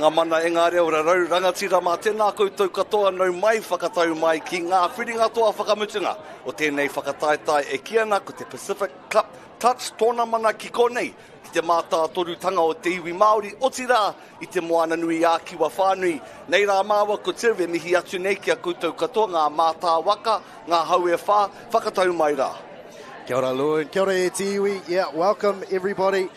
ngā mana e ngā reo rau rangatira mā tēnā koutou katoa nau mai whakatau mai ki ngā whiringa toa whakamutunga o tēnei whakataetai e kiana ko te Pacific Cup Touch tōna mana ki konei ki te mātā torutanga o te iwi Māori o tira i te moana nui a kiwa whānui. Nei rā māua ko tirwe mihi atu nei ki a koutou katoa ngā mātā waka, ngā hau e whā, whakatau mai rā. Kia ora Lou, kia ora e te iwi. Yeah, welcome everybody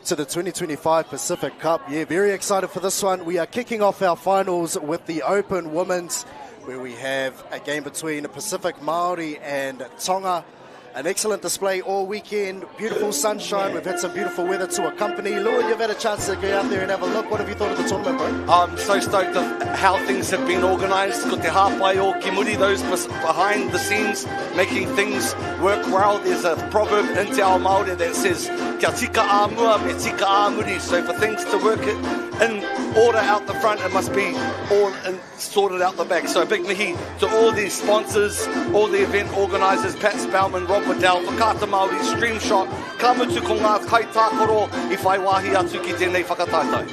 to the 2025 Pacific Cup. Yeah, very excited for this one. We are kicking off our finals with the Open Women's, where we have a game between Pacific Māori and Tonga. An excellent display all weekend, beautiful sunshine, we've had some beautiful weather to accompany. Lou, you've had a chance to go out there and have a look. What have you thought of the tournament, bro? I'm so stoked of how things have been organised. Ko te hāpai o ki muri, those behind the scenes, making things work well. There's a proverb in te ao Māori that says, kia tika a mua me tika a muri. So for things to work in order out the front, it must be all sorted out the back. So a big mihi to all the sponsors, all the event organisers, Pat Spellman, Rob Waddell, Whakata Māori, Stream Shot, ka mutu ko ngā kai tākoro I whai wāhi atu ki tēnei whakataitai.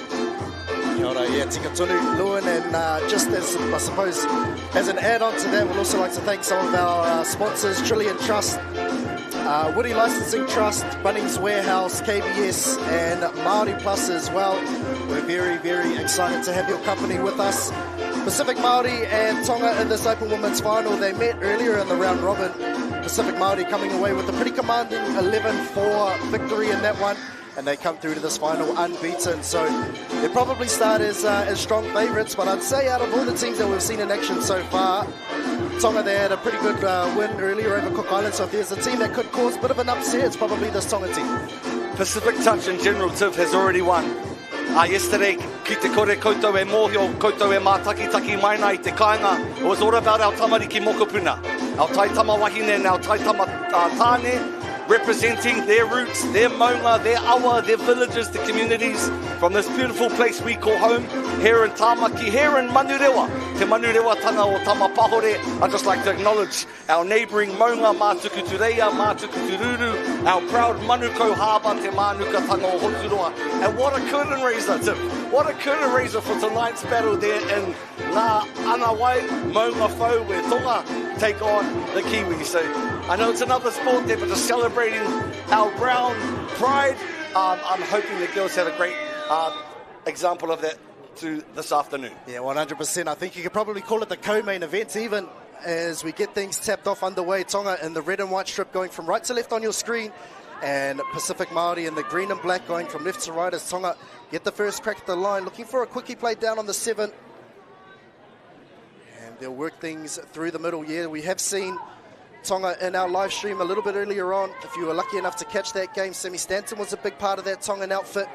Kia ora, yeah, tika tonu, Lewin, and just as, I suppose, as an add-on to that, we'd also like to thank some of our sponsors, Trillion Trust, Woody Licensing Trust, Bunnings Warehouse, KBS, and Māori Plus as well. We're very, very excited to have your company with us. Pacific Māori and Tonga in this Open Women's Final. They met earlier in the round robin. Pacific Māori coming away with a pretty commanding 11-4 victory in that one, and they come through to this final unbeaten. So they probably start as strong favourites, but I'd say out of all the teams that we've seen in action so far, Tonga, they had a pretty good win earlier over Cook Islands. So if there's a team that could cause a bit of an upset, it's probably this Tonga team. Pacific Touch in general, Tiv, has already won. Yesterday, ki te kore koutou e mōhio, koutou e mātaki-taki mai nei te kāinga. It was all about our tamariki mokopuna, our taitama wahine and our taitama tāne, representing their roots, their maunga, their awa, their villages, the communities, from this beautiful place we call home, here in Tāmaki, here in Manurewa, te Manurewa tanga o Tamapahore. I'd just like to acknowledge our neighbouring maunga, Mātuku Tureia, Mātuku Tururu, our proud Manukau Harbour, te Mānuka tanga o Hoturoa. And what a curtain raiser, Tim. What a curtain raiser for tonight's battle there in Ngā Anawai, Maunga Fau, where Tonga take on the Kiwis. So I know it's another sport there, but just celebrating our brown pride. I'm hoping the girls have a great example of that to this afternoon. Yeah, 100%. I think you could probably call it the co-main event, even as we get things tapped off underway. Tonga in the red and white strip going from right to left on your screen, and Pacific Māori in the green and black going from left to right as Tonga get the first crack at the line, looking for a quickie play down on the 7. And they'll work things through the middle. Yeah, we have seen Tonga in our live stream a little bit earlier on. If you were lucky enough to catch that game, Semi Stanton was a big part of that Tongan outfit.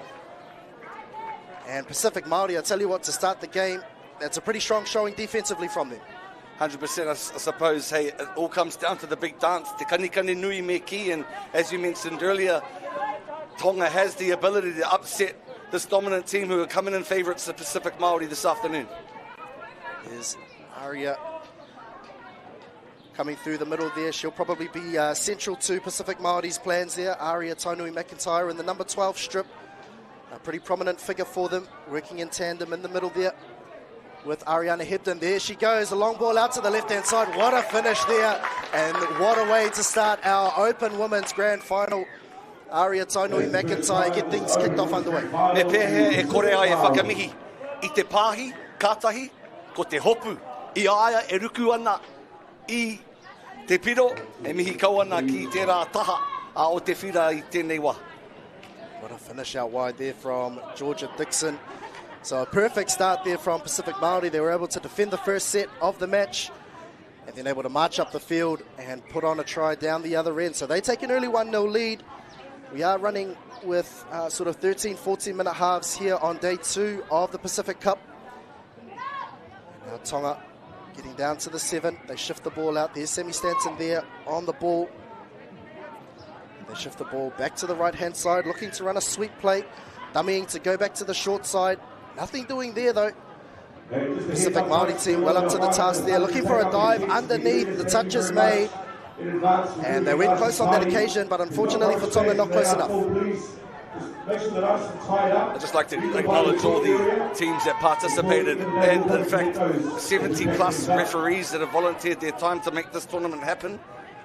And Pacific Māori, I tell you what, to start the game, that's a pretty strong showing defensively from them. 100%, I suppose. Hey, it all comes down to the big dance, te kanikani nui me ki, and as you mentioned earlier, Tonga has the ability to upset this dominant team who are coming in favourites, the Pacific Māori, this afternoon. Here's Aria coming through the middle there. She'll probably be central to Pacific Māori's plans there. Aria Tainui McIntyre in the number 12 strip. A pretty prominent figure for them, working in tandem in the middle there with Ariana Hebden. There she goes, a long ball out to the left-hand side. What a finish there, and what a way to start our Open Women's Grand Final. Aria Tainui McIntyre get things kicked off underway. Me pēhea e kore ai e whakamihi. I te pāhi, kātahi, ko te hopu. I aia e ruku ana I te piro, e mihi kau ana ki te rā taha a o te whira I tēnei wā. What a finish out wide there from Georgia Dixon. So a perfect start there from Pacific Māori. They were able to defend the first set of the match and then able to march up the field and put on a try down the other end. So they take an early 1-0 lead. We are running with sort of 13, 14-minute halves here on day 2 of the Pacific Cup. And now Tonga getting down to the 7. They shift the ball out. There's Semi Stanton there on the ball. They shift the ball back to the right-hand side, looking to run a sweep play. Dummying to go back to the short side. Nothing doing there, though. Pacific Māori team well up to the task there, looking for a dive underneath. The touch is made. And they went close on that occasion, but unfortunately for Tonga, not close enough. I'd just like to acknowledge all the teams that participated, and in fact 70 plus referees that have volunteered their time to make this tournament happen.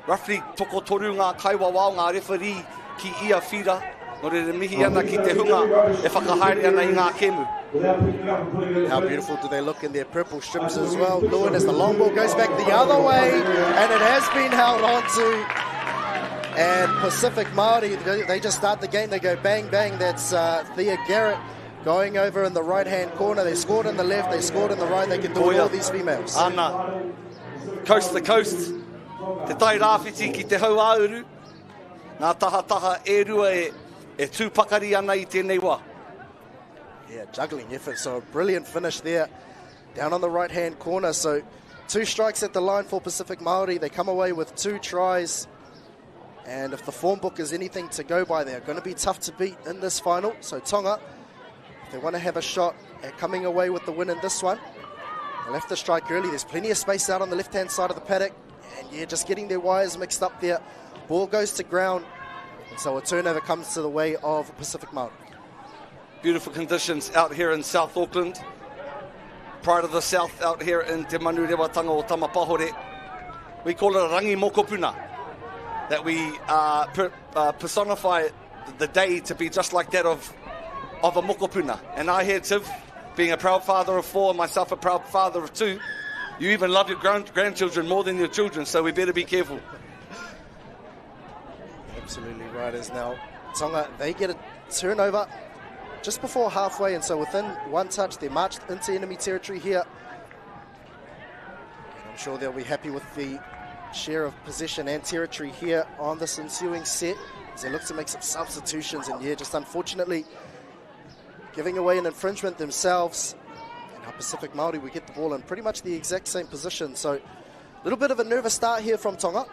Roughly toko toru ngā kaiwa wao ngā referee ki ia whira, no re mihi ana ki te hunga e whakahaere ana I ngā kemu. How beautiful do they look in their purple strips as well. Lewin, as the long ball goes back the other way, and it has been held on to. And Pacific Māori, they just start the game, they go bang, bang. That's Thea Garrett going over in the right-hand corner. They scored in the left, they scored in the right. They can do all these females. Ana, coast to coast. Te tai rāwhiti ki te hau auru. Nā taha e rua e tūpakari ana I tēnei wā. Yeah, juggling effort, so a brilliant finish there. Down on the right-hand corner, so 2 strikes at the line for Pacific Māori. They come away with 2 tries. And if the form book is anything to go by, they're going to be tough to beat in this final. So Tonga, if they want to have a shot at coming away with the win in this one, they'll have to strike early. There's plenty of space out on the left-hand side of the paddock. And yeah, just getting their wires mixed up there. Ball goes to ground. And so a turnover comes to the way of Pacific Māori. Beautiful conditions out here in South Auckland. Pride of the South out here in Te Manurewa tanga o Tamapahore. We call it a rangi mokopuna. That we personify the day to be just like that of a mokopuna. And I here, Tiv, being a proud father of 4 and myself a proud father of 2, you even love your grandchildren more than your children, so we better be careful. Absolutely right. As now Tonga, they get a turnover just before halfway, and so within 1 touch they marched into enemy territory here. And I'm sure they'll be happy with the share of possession and territory here on this ensuing set as they look to make some substitutions, and yeah, just unfortunately giving away an infringement themselves. And our Pacific Māori, we get the ball in pretty much the exact same position, so a little bit of a nervous start here from Tonga.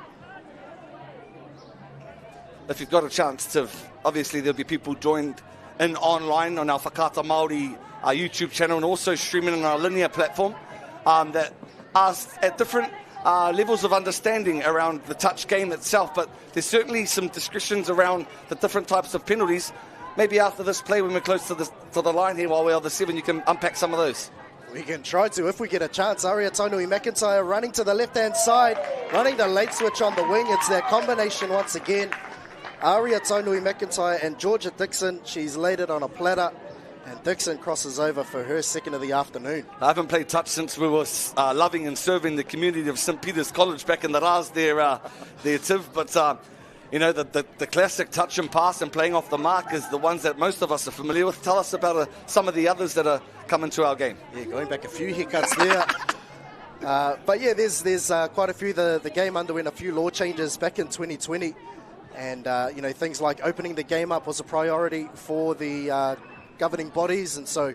If you've got a chance to, obviously there'll be people joined in online on our Whakata Māori YouTube channel, and also streaming on our linear platform that are at different levels of understanding around the touch game itself, but there's certainly some discussions around the different types of penalties. Maybe after this play, when we're close to the line here, while we're on the 7, you can unpack some of those. We can try to if we get a chance. Aria Tainui McIntyre running to the left-hand side, running the late switch on the wing. It's that combination once again. Aria Tainui McIntyre and Georgia Dixon. She's laid it on a platter, and Dixon crosses over for her second of the afternoon. I haven't played touch since we were loving and serving the community of St. Peter's College back in the Raz there, Tiv. But, you know, the classic touch and pass and playing off the mark is the ones that most of us are familiar with. Tell us about some of the others that are coming to our game. Yeah, going back a few haircuts there. But yeah, there's quite a few. The game underwent a few law changes back in 2020. And, you know, things like opening the game up was a priority for the governing bodies. And so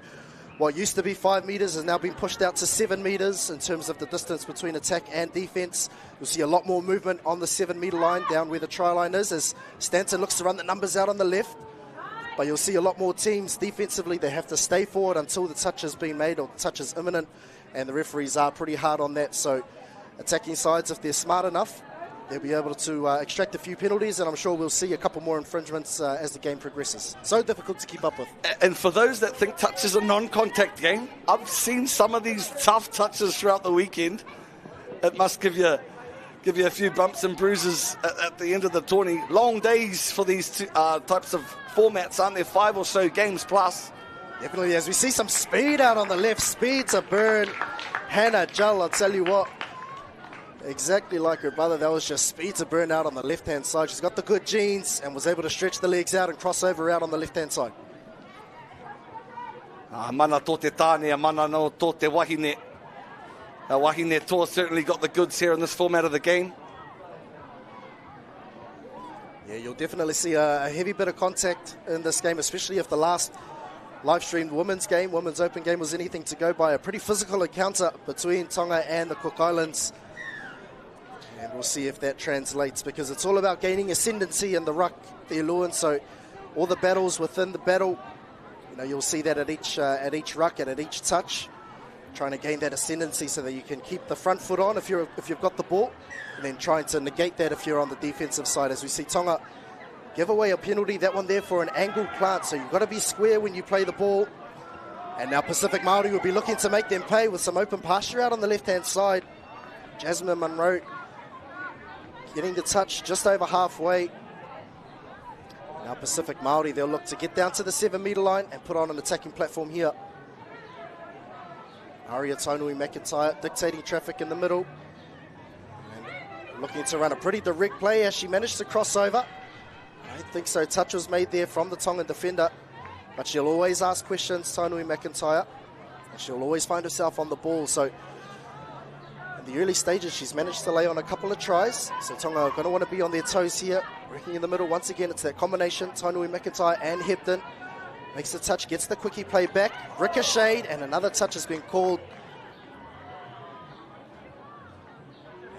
what used to be 5 metres has now been pushed out to 7 metres in terms of the distance between attack and defence. You'll see a lot more movement on the 7 metre line down where the try line is as Stanton looks to run the numbers out on the left. But you'll see a lot more teams defensively. They have to stay forward until the touch has been made or the touch is imminent. And the referees are pretty hard on that. So attacking sides, if they're smart enough, they'll be able to extract a few penalties, and I'm sure we'll see a couple more infringements as the game progresses. So difficult to keep up with. And for those that think touch is a non-contact game, I've seen some of these tough touches throughout the weekend. It must give you a few bumps and bruises at the end of the tourney. Long days for these types of formats, aren't there? 5 or so games plus. Definitely, as we see some speed out on the left, speed to burn. Hannah Jull, I'll tell you what. Exactly like her brother, that was just speed to burn out on the left-hand side. She's got the good genes and was able to stretch the legs out and cross over out on the left-hand side. Mana tō te tāne, mana no tō te wahine. Wahine tō certainly got the goods here in this format of the game. Yeah, you'll definitely see a heavy bit of contact in this game, especially if the last live-streamed women's open game was anything to go by. A pretty physical encounter between Tonga and the Cook Islands. And we'll see if that translates, because it's all about gaining ascendancy in the ruck, the Iluan. So all the battles within the battle, you know, you'll see that at each ruck and at each touch, trying to gain that ascendancy so that you can keep the front foot on if you've got the ball, and then trying to negate that if you're on the defensive side. As we see Tonga give away a penalty, that one there for an angled plant. So you've got to be square when you play the ball. And now Pacific Māori will be looking to make them pay with some open pasture out on the left-hand side. Jasmine Munro getting the touch just over halfway. Now Pacific Māori, they'll look to get down to the 7-metre line and put on an attacking platform here. Aria Taunui McIntyre dictating traffic in the middle. And looking to run a pretty direct play as she managed to cross over. I don't think so. Touch was made there from the Tongan defender. But she'll always ask questions, Taunui McIntyre. And she'll always find herself on the ball. So in the early stages, she's managed to lay on a couple of tries. So Tonga are going to want to be on their toes here. Working in the middle. Once again, it's that combination, Taunui McIntyre and Hebden. Makes the touch, gets the quickie play back. Ricocheted, and another touch has been called.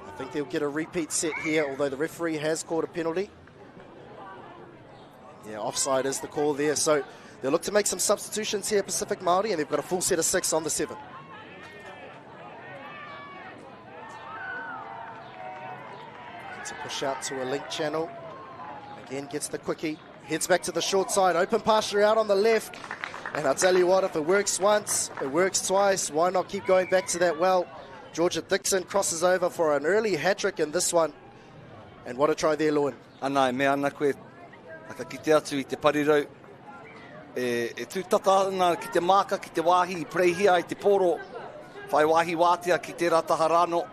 I think they'll get a repeat set here, although the referee has called a penalty. Yeah, offside is the call there. So they'll look to make some substitutions here, Pacific Māori, and they've got a full set of 6 on the 7. To push out to a link channel. Again, gets the quickie. Heads back to the short side. Open pasture out on the left. And I'll tell you what, if it works once, it works twice. Why not keep going back to that well? Georgia Dixon crosses over for an early hat-trick in this one. And what a try there, Lewin. Ana, me ana koe, aka ki te atu I te parirau. E tūtata ana ki te maka, ki te wāhi, I preihia I te poro. Whai wāhi wātia ki te rataharano.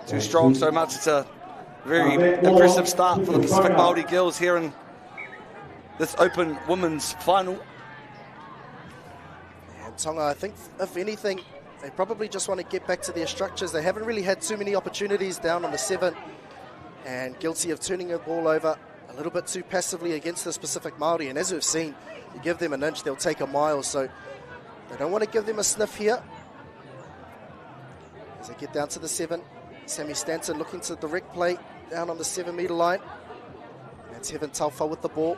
Too strong so much. It's a very impressive start for the Pacific Māori girls here in this Open Women's Final. And Tonga, I think, if anything, they probably just want to get back to their structures. They haven't really had too many opportunities down on the 7 and guilty of turning the ball over a little bit too passively against the Pacific Māori. And as we've seen, you give them an inch, they'll take a mile. So they don't want to give them a sniff here. As they get down to the 7, Sammy Stanton looking to direct play down on the 7-metre line. That's Heaven Taufa with the ball.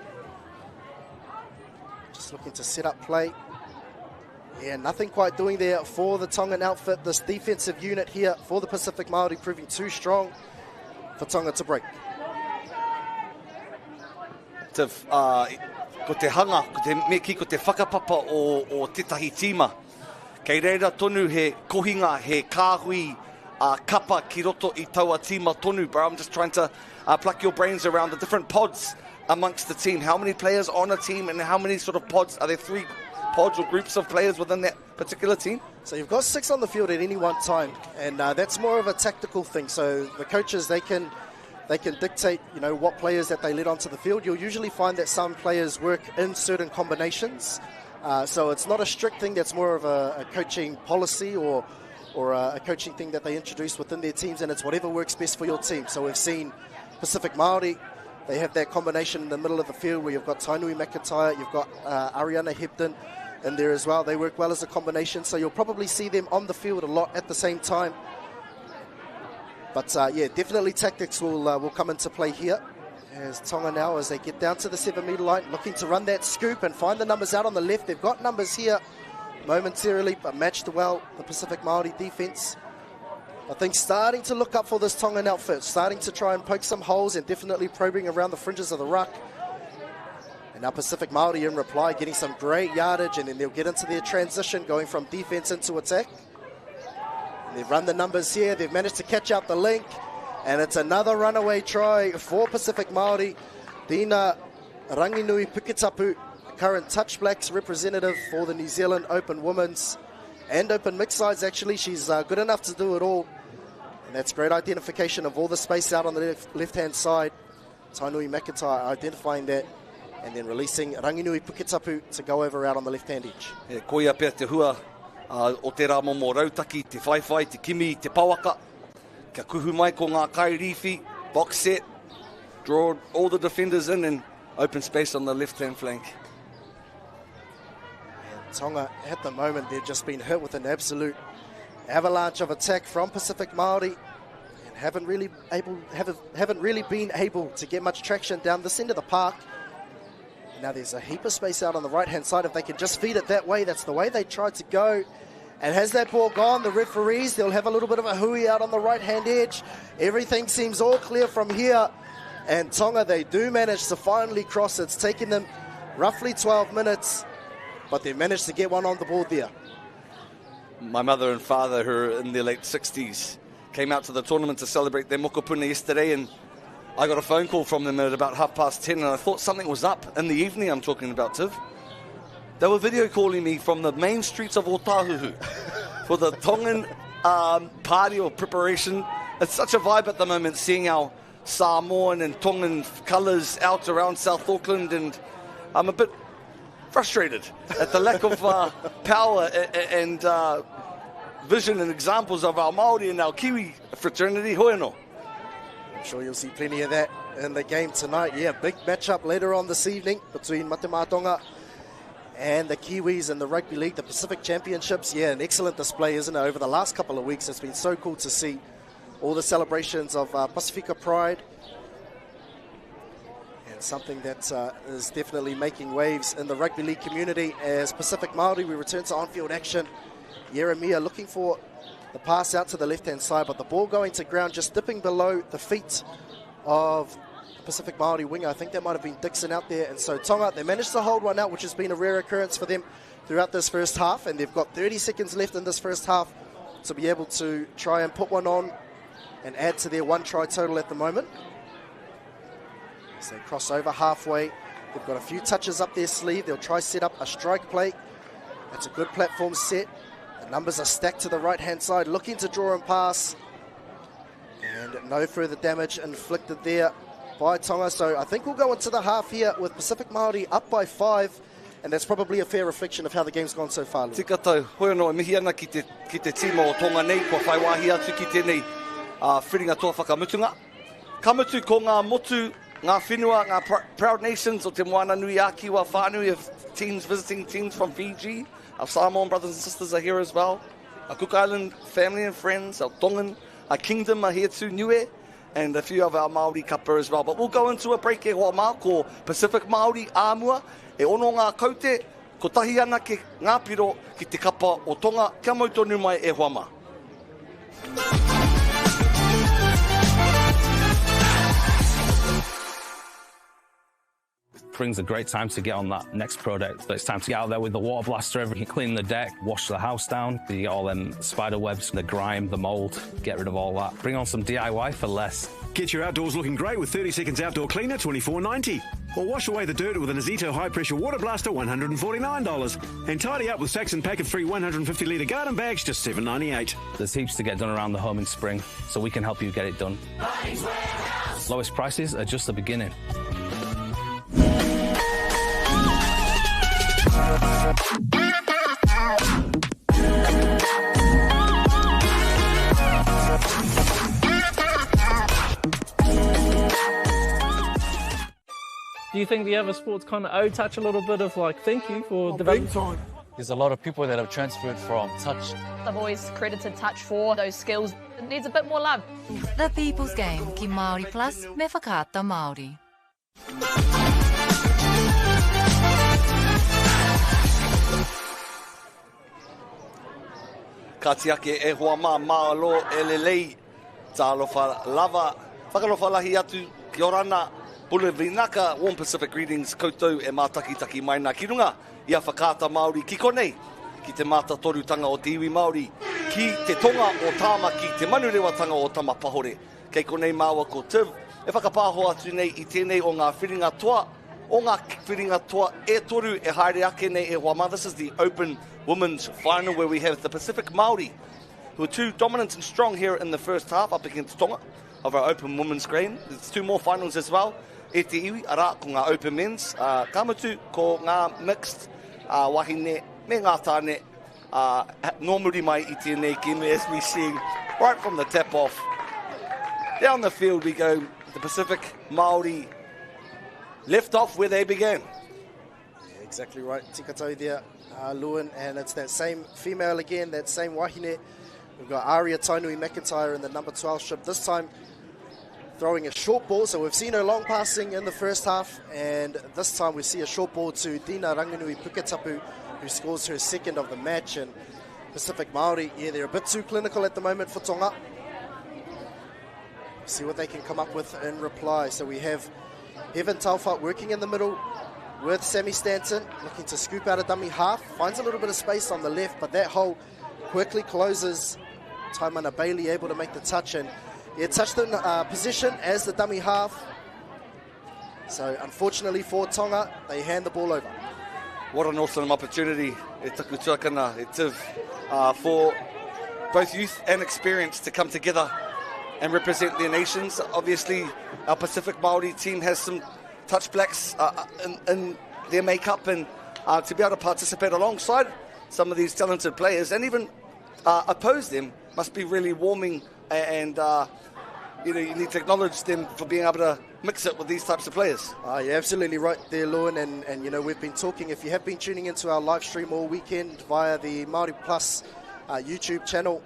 Just looking to set up play. Yeah, nothing quite doing there for the Tongan outfit. This defensive unit here for the Pacific Māori proving too strong for Tonga to break. Ko te hanga, ko te meki, ko te whakapapa o tetahi tīma. Kei reira tonu he kohinga, he kāhui, kapa ki roto I taua tīma tonu, bro. I'm just trying to pluck your brains around the different pods amongst the team. How many players on a team and how many sort of pods? Are there 3 pods or groups of players within that particular team? So you've got 6 on the field at any one time, and that's more of a tactical thing. So the coaches, they can dictate, you know, what players that they let onto the field. You'll usually find that some players work in certain combinations. So it's not a strict thing. That's more of a coaching policy or a coaching thing that they introduce within their teams, and it's whatever works best for your team. So we've seen Pacific Māori, they have that combination in the middle of the field where you've got Taunui McIntyre, you've got Ariana Hebden in there as well. They work well as a combination, so you'll probably see them on the field a lot at the same time. But yeah, definitely tactics will come into play here. As Tonga now, as they get down to the 7-metre line, looking to run that scoop and find the numbers out on the left. They've got numbers here momentarily, but matched well the Pacific Māori defence. I think starting to look up for this Tongan outfit, starting to try and poke some holes and definitely probing around the fringes of the ruck. And now Pacific Māori in reply, getting some great yardage, and then they'll get into their transition, going from defence into attack. And they've run the numbers here, they've managed to catch out the link, and it's another runaway try for Pacific Māori. Dina Ranginui Puketapu, current Touch Blacks representative for the New Zealand Open Women's and Open Mixed sides. Actually, she's good enough to do it all. And that's great identification of all the space out on the left-hand side. Taunui McIntyre identifying that and then releasing Ranginui Puketapu to go over out on the left-hand edge. E koia pia te hua o te rā momo rautaki, te whaiwhai, te kimi, te pawaka. Kia kuhu mai ko ngā kairiwhi, box set, draw all the defenders in and open space on the left-hand flank. Tonga, at the moment, they've just been hit with an absolute avalanche of attack from Pacific Māori and haven't really been able to get much traction down this end of the park. Now there's a heap of space out on the right-hand side. If they can just feed it that way, that's the way they tried to go. And has that ball gone, the referees, they'll have a little bit of a hui out on the right-hand edge. Everything seems all clear from here And Tonga, they do manage to finally cross. It's taken them roughly 12 minutes, but they managed to get one on the board there. My mother and father, who are in their late 60s, came out to the tournament to celebrate their mokopuna yesterday, and I got a phone call from them at about 10:30, and I thought something was up in the evening. I'm talking about, Tiv. They were video calling me from the main streets of Otahuhu for the Tongan party or preparation. It's such a vibe at the moment, seeing our Samoan and Tongan colours out around South Auckland, and I'm a bit frustrated at the lack of power and vision and examples of our Māori and our Kiwi fraternity. Hoeno. I'm sure you'll see plenty of that in the game tonight. Yeah, big matchup later on this evening between Mate Tonga and the Kiwis in the Rugby League, the Pacific Championships. Yeah, an excellent display, isn't it? Over the last couple of weeks, it's been so cool to see all the celebrations of Pacifica Pride. And something that is definitely making waves in the Rugby League community as Pacific Māori, we return to on-field action. Yeremia looking for the pass out to the left-hand side, but the ball going to ground, just dipping below the feet of Pacific Māori winger. I think that might have been Dixon out there. And so Tonga, they managed to hold one out, which has been a rare occurrence for them throughout this first half. And they've got 30 seconds left in this first half to be able to try and put one on and add to their one try total at the moment. As they cross over halfway, they've got a few touches up their sleeve. They'll try set up a strike play. It's a good platform set. The numbers are stacked to the right-hand side, looking to draw and pass. And no further damage inflicted there by Tonga. So I think we'll go into the half here with Pacific Māori up by 5. And that's probably a fair reflection of how the game's gone so far. Tika tau, hoi no, mihi ana ki te tima o Tonga nei, kua whaiwahi atu ki tēnei whiringa toa whakamutunga. Kamutu ko ngā motu, ngā whenua, ngā Proud Nations o te moana nui a kiwa whānui of teams, visiting teams from Fiji. Our Samoan brothers and sisters are here as well. Our Cook Island family and friends, our Tongan, our kingdom are here too, Niue, and a few of our Māori kapa as well. But we'll go into a break e hoa mā ko Pacific Māori āmua, e ono ngā kaute, ko tahi ana ke ngā piro ki te kapa o Tonga, kia mau tonu mai e hoa mā. Spring's a great time to get on that next project. But it's time to get out there with the water blaster, clean the deck, wash the house down, get all them spider webs, the grime, the mold, get rid of all that. Bring on some DIY for less. Get your outdoors looking great with 30 Seconds Outdoor Cleaner, $24.90. Or wash away the dirt with an Azito High Pressure Water Blaster, $149. And tidy up with Saxon packet-free 150-litre garden bags, just $7.98. There's heaps to get done around the home in spring, so we can help you get it done. Lowest prices are just the beginning. Do you think the other sports kind of owe touch a little bit of like thank you for development? There's a lot of people that have transferred from touch. I've always credited touch for those skills. It needs a bit more love. The People's Game ki Māori Plus me whakaata Māori. Ka tiake e hoa mā mālo e lelei. Tā alofa lava. Whakalofa lahi atu ki orana. Pule vinaka, warm Pacific greetings, koutou e mātaki-taki mai nā kirunga. Ia whakaata Māori ki konei. Ki te māta torutanga o te iwi Māori. Ki te tonga o tāmaki, te Manurewa tanga o Tamapahore. Kei konei māua ko Tiv. E whakapāho atu nei I tēnei o ngā whiringa toa. O ngā whiringa toa e toru e haere ake nei e hoa mā. This is the Open Women's Final where we have the Pacific Māori, who are too dominant and strong here in the first half up against Tonga of our Open Women's game. There's 2 more finals as well. E te iwi, ara ko ngā Open Men's. Kamutu ko ngā mixed wahine me ngā tāne. Normally mai I tēnei kime as we see right from the tap off. Down the field we go. The Pacific Māori left off where they began. Yeah, exactly right. Tika tau there, Lewin, and it's that same female again, that same wahine. We've got Aria Tainui McIntyre in the number 12 strip. This time throwing a short ball. So we've seen her long passing in the first half, and this time we see a short ball to Dina Ranganui Puketapu, who scores her second of the match. And Pacific Māori, yeah, they're a bit too clinical at the moment for Tonga. see what they can come up with in reply. So we have Evan Taufat working in the middle with Sammy Stanton, looking to scoop out a dummy half. Finds a little bit of space on the left, but that hole quickly closes. Taimana Bailey able to make the touch, and touched in position as the dummy half. So unfortunately for Tonga, they hand the ball over. What an awesome opportunity e taku tuakana e tiv for both youth and experience to come together and represent their nations. Obviously, our Pacific Māori team has some touch blacks in their makeup, and to be able to participate alongside some of these talented players and even oppose them must be really warming, and you need to acknowledge them for being able to mix it with these types of players. You're absolutely right there, Lewin, and we've been talking, if you have been tuning into our live stream all weekend via the MāORI Plus YouTube channel,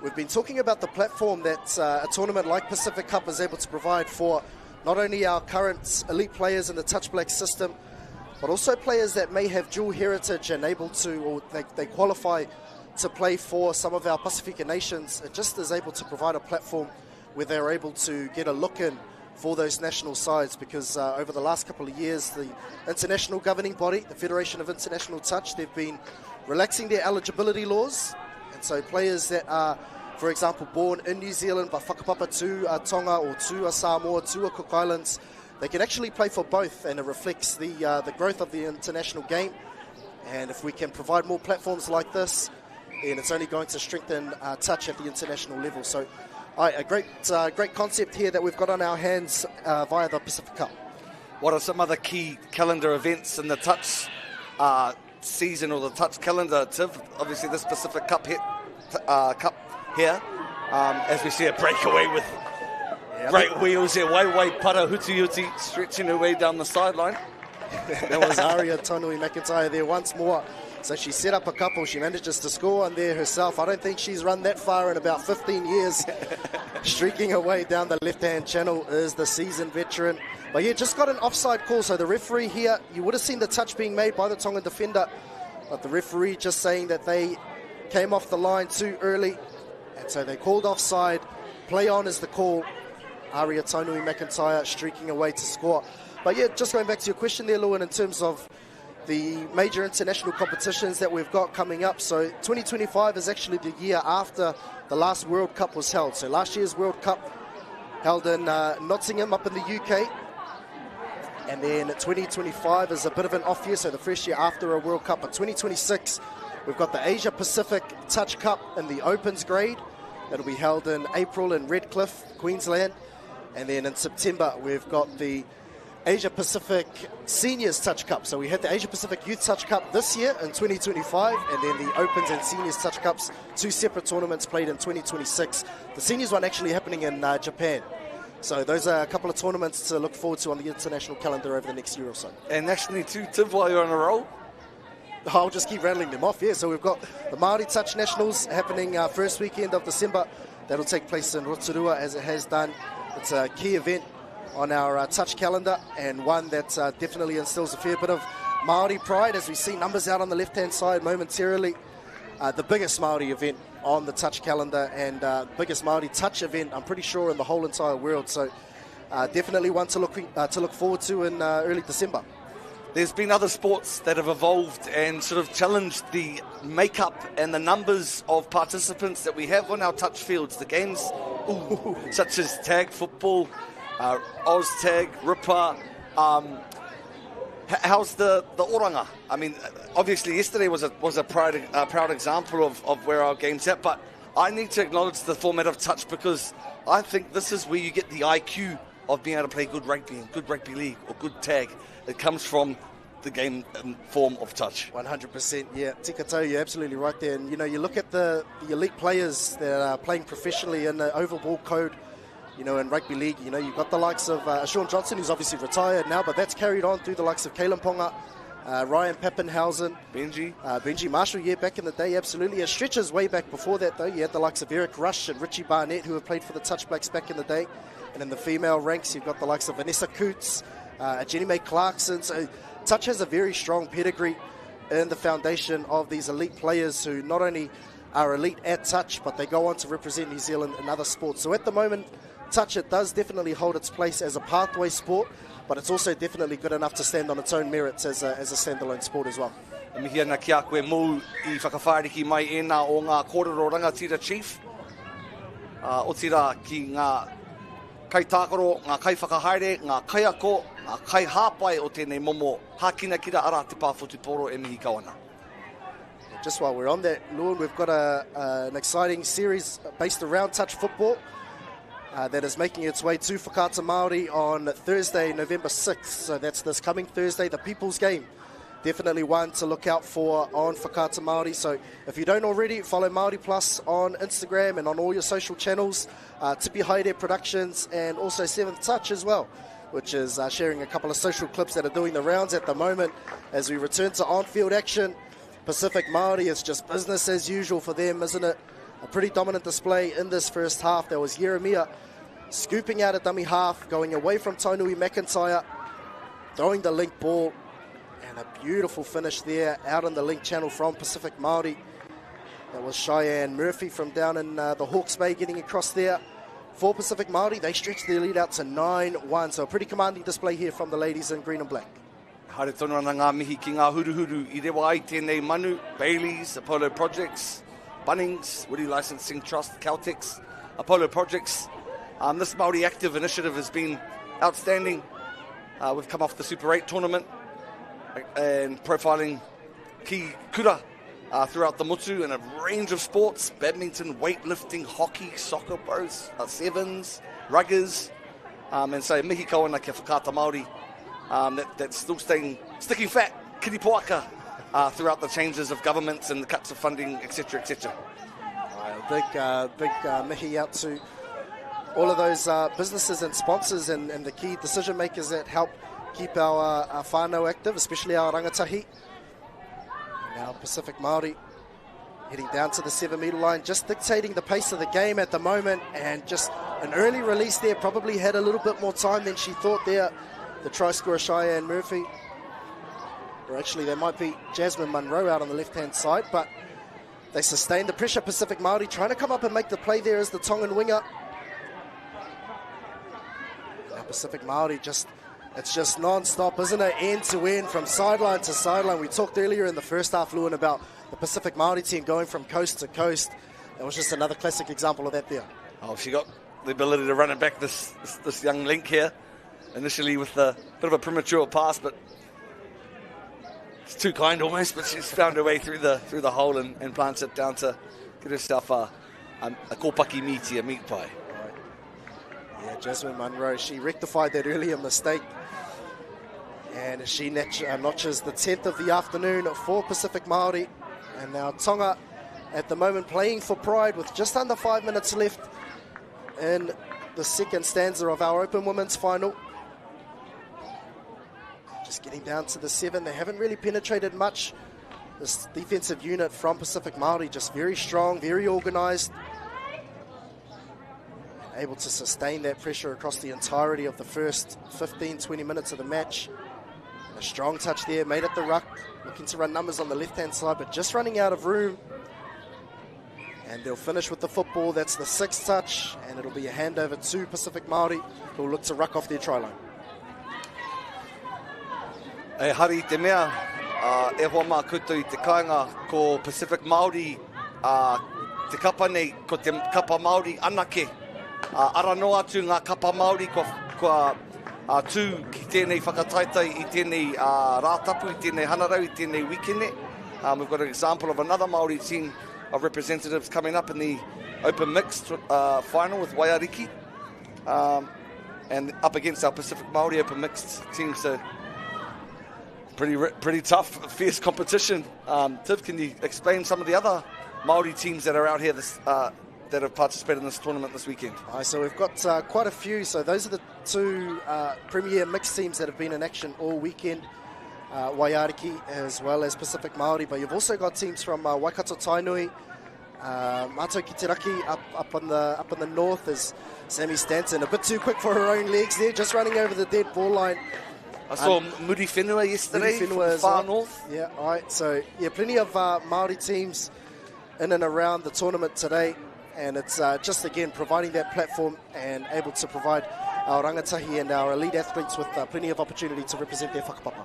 we've been talking about the platform that a tournament like Pacific Cup is able to provide for not only our current elite players in the Touch Black system, but also players that may have dual heritage and able to, or they qualify to play for some of our Pacifica nations. It just is able to provide a platform where they're able to get a look in for those national sides, because over the last couple of years, the international governing body, the Federation of International Touch, they've been relaxing their eligibility laws, and so players that are, for example, born in New Zealand but whakapapa to Tonga or to Samoa, to Cook Islands, they can actually play for both, and it reflects the growth of the international game. And if we can provide more platforms like this, then it's only going to strengthen touch at the international level. So a great concept here that we've got on our hands via the Pacific Cup. What are some other key calendar events in the touch season or the touch calendar, Tiv? Obviously this Pacific Cup here, as we see a breakaway with great wheels here. Wai Para Hutiuti stretching her way down the sideline. That was Aria Tonui McIntyre there once more. So she set up a couple, she manages to score on there herself. I don't think she's run that far in about 15 years. Streaking away down the left-hand channel is the seasoned veteran. But yeah, just got an offside call. So the referee here, you would have seen the touch being made by the Tongan defender, but the referee just saying that they came off the line too early, and so they called offside. Play on is the call. Aria Tonui McIntyre streaking away to score. But yeah, just going back to your question there, Lewin, in terms of the major international competitions that we've got coming up. So 2025 is actually the year after the last World Cup was held. So last year's World Cup held in Nottingham up in the UK. And then 2025 is a bit of an off year, so the first year after a World Cup. But 2026, we've got the Asia Pacific Touch Cup in the Opens grade. That'll be held in April in Redcliffe, Queensland. And then in September, we've got the Asia Pacific Seniors Touch Cup. So we had the Asia Pacific Youth Touch Cup this year in 2025, and then the Opens and Seniors Touch Cups, two separate tournaments played in 2026. The Seniors one actually happening in Japan. So those are a couple of tournaments to look forward to on the international calendar over the next year or so. And nationally too, Tiv, while you're on a roll? I'll just keep rattling them off, yeah. So we've got the Māori Touch Nationals happening first weekend of December. That'll take place in Rotorua, as it has done. It's a key event on our touch calendar, and one that definitely instills a fair bit of Māori pride, as we see numbers out on the left-hand side momentarily. The biggest Māori event on the touch calendar, and biggest Māori touch event, I'm pretty sure, in the whole entire world. So definitely one to look forward to in early December. There's been other sports that have evolved and sort of challenged the makeup and the numbers of participants that we have on our touch fields. The games, such as tag football, Oz tag, Ripper. How's the oranga? I mean, obviously yesterday was a proud example of where our game's at, but I need to acknowledge the format of touch, because I think this is where you get the IQ of being able to play good rugby and good rugby league or good tag. It comes from the game and form of touch. 100%, yeah. Tikatau, you're absolutely right there. And, you look at the elite players that are playing professionally in the oval ball code, in rugby league. You've got the likes of Sean Johnson, who's obviously retired now, but that's carried on through the likes of Kalen Ponga, Ryan Pappenhausen, Benji Marshall, yeah, back in the day, absolutely. It stretches way back before that, though. You had the likes of Eric Rush and Richie Barnett, who have played for the Touch Blacks back in the day. And in the female ranks, you've got the likes of Vanessa Coots, Jenny Mae Clarkson. So touch has a very strong pedigree in the foundation of these elite players who not only are elite at touch, but they go on to represent New Zealand in other sports. So at the moment, touch, it does definitely hold its place as a pathway sport, but it's also definitely good enough to stand on its own merits as a standalone sport as well. E mihi ana ki a koe mou I whakawhariki mai ena o ngā kōrero rangatira chief. O tira ki ngā kaitākaro, ngā kai whakahaere, ngā kaiako, ngā kai hāpai o tēnei momo hākina kira ara te pāwhutu poro e mihi kawana. Just while we're on that, Lewin, we've got an exciting series based around touch football that is making its way to Whakaata Māori on Thursday, November 6th. So that's this coming Thursday, the People's Game. Definitely one to look out for on Whakaata Māori. So if you don't already, follow MāORI Plus on Instagram and on all your social channels. Tipi Haere Productions and also 7th Touch as well, which is sharing a couple of social clips that are doing the rounds at the moment as we return to on-field action. Pacific Māori is just business as usual for them, isn't it? A pretty dominant display in this first half. There was Jeremia scooping out a dummy half, going away from Tainui McIntyre, throwing the link ball, and a beautiful finish there out on the link channel from Pacific Māori. That was Cheyenne Murphy from down in the Hawke's Bay getting across there. For Pacific Māori, they stretched their lead out to 9-1, so a pretty commanding display here from the ladies in green and black. Haere tonu ana ngā mihi ki ngā huruhuru I rewa ai tēnei manu, Bailey's, Apollo Projects, Bunnings, Woody Licensing Trust, Caltex, Apollo Projects. This Māori Active initiative has been outstanding. We've come off the Super 8 tournament and profiling key kura throughout the motu in a range of sports, badminton, weightlifting, hockey, soccer, both, sevens, ruggers, and so mihi kawana kia Whakaata Māori. That's still sticking fat, kiri poaka, throughout the changes of governments and the cuts of funding, etc., etc. Big mihi out to all of those businesses and sponsors and the key decision makers that help keep our whānau active, especially our rangatahi. And now Pacific Māori heading down to the 7-metre line, just dictating the pace of the game at the moment, and just an early release there, probably had a little bit more time than she thought there. The try scorer Cheyenne Murphy, or actually there might be Jasmine Munro out on the left-hand side, but they sustained the pressure. Pacific Māori trying to come up and make the play there as the Tongan winger. Now Pacific Māori it's just non-stop, isn't it? End to end, from sideline to sideline. We talked earlier in the first half, Lewin, about the Pacific Māori team going from coast to coast. That was just another classic example of that there. Oh, she got the ability to run it back, this young link here. Initially with a bit of a premature pass, but it's too kind almost, but she's found her way through the hole and plants it down to get herself a kōpaki meaty, a meat pie. Right. Yeah, Jasmine Munro, she rectified that earlier mistake. And she notches the 10th of the afternoon for Pacific Māori. And now Tonga at the moment playing for pride with just under 5 minutes left in the second stanza of our Open Women's Final. Just getting down to the 7. They haven't really penetrated much. This defensive unit from Pacific Māori just very strong, very organised. Able to sustain that pressure across the entirety of the first 15-20 minutes of the match. A strong touch there, made it the ruck. Looking to run numbers on the left-hand side, but just running out of room. And they'll finish with the football. That's the 6th touch, and it'll be a handover to Pacific Māori, who will look to ruck off their try line. E hari te mea, e hoa mā koutou I te kāinga ko Pacific Māori, te kapa nei, ko te kapa Māori anake. Ara no atu ngā kapa Māori kua tū ki tēnei whakataitai I tēnei rātapu, I tēnei hanarau, I tēnei wikene. We've got an example of another Māori team of representatives coming up in the Open Mixed final with Waiariki. And up against our Pacific Māori Open Mixed team, so pretty tough, fierce competition. Tiv, can you explain some of the other Māori teams that are out here that have participated in this tournament this weekend? So we've got quite a few. So those are the two premier mixed teams that have been in action all weekend. Waiariki as well as Pacific Māori, but you've also got teams from Waikato Tainui, Mato Kitiraki up in the north is Sammy Stanton, a bit too quick for her own legs there, just running over the dead ball line. I saw Muri Whenua yesterday from far north. Yeah, all right. So, yeah, plenty of Māori teams in and around the tournament today. and it's just, again, providing that platform and able to provide our rangatahi and our elite athletes with plenty of opportunity to represent their whakapapa.